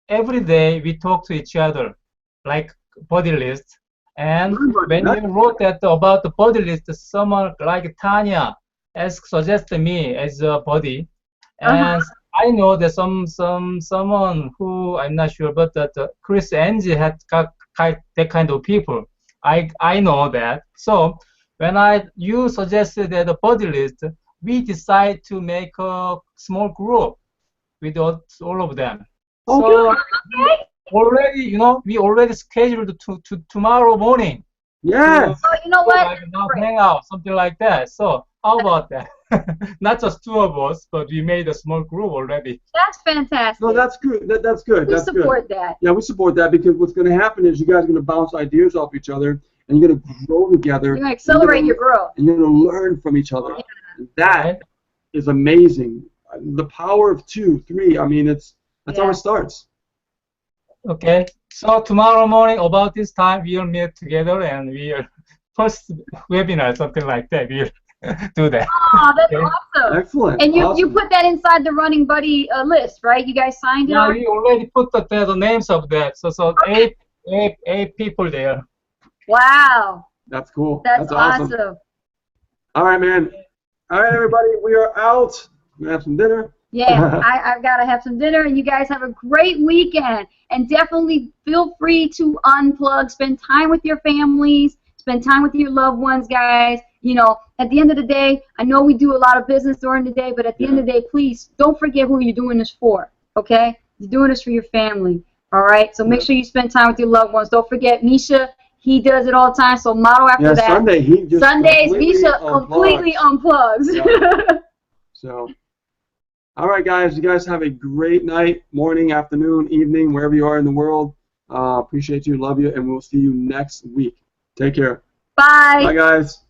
every day we talk to each other, like body list. And when you wrote that about the body list, someone like Tanya suggested me as a body, and I know that someone who I'm not sure, but that Chris and Angie had got that kind of people. I know that. So when you suggested that the body list, we decide to make a small group with all of them. So already, you know, we already scheduled to tomorrow morning. Yes. Oh, you know what? Like hang out, something like that. So how about that? Not just two of us, but we made a small group already. That's fantastic. No, that's good. That's good. We support that. Yeah, we support that, because what's going to happen is you guys are going to bounce ideas off each other, and you're going to grow together. You're going to accelerate your growth. And you're going to learn from each other. Yeah. That is amazing. The power of 2, 3. I mean, that's how it starts. Okay. So tomorrow morning about this time we'll meet together and we'll first webinar, something like that. We'll do that. Oh, that's awesome. Excellent. And you put that inside the running buddy list, right? You guys signed it? Yeah, we already put the names of that. So eight people there. Wow. That's cool. That's awesome. All right, man. All right, everybody, we are out. We're going to have some dinner. Yeah, I've got to have some dinner, and you guys have a great weekend. And definitely feel free to unplug, spend time with your families, spend time with your loved ones, guys. You know, at the end of the day, I know we do a lot of business during the day, but at the end of the day, please don't forget who you're doing this for, okay? You're doing this for your family, all right? So make sure you spend time with your loved ones. Don't forget Misha. He does it all the time, so motto after that. Sundays, Misha completely unplugs. Yeah. So, all right, guys. You guys have a great night, morning, afternoon, evening, wherever you are in the world. Appreciate you, love you, and we'll see you next week. Take care. Bye. Bye, guys.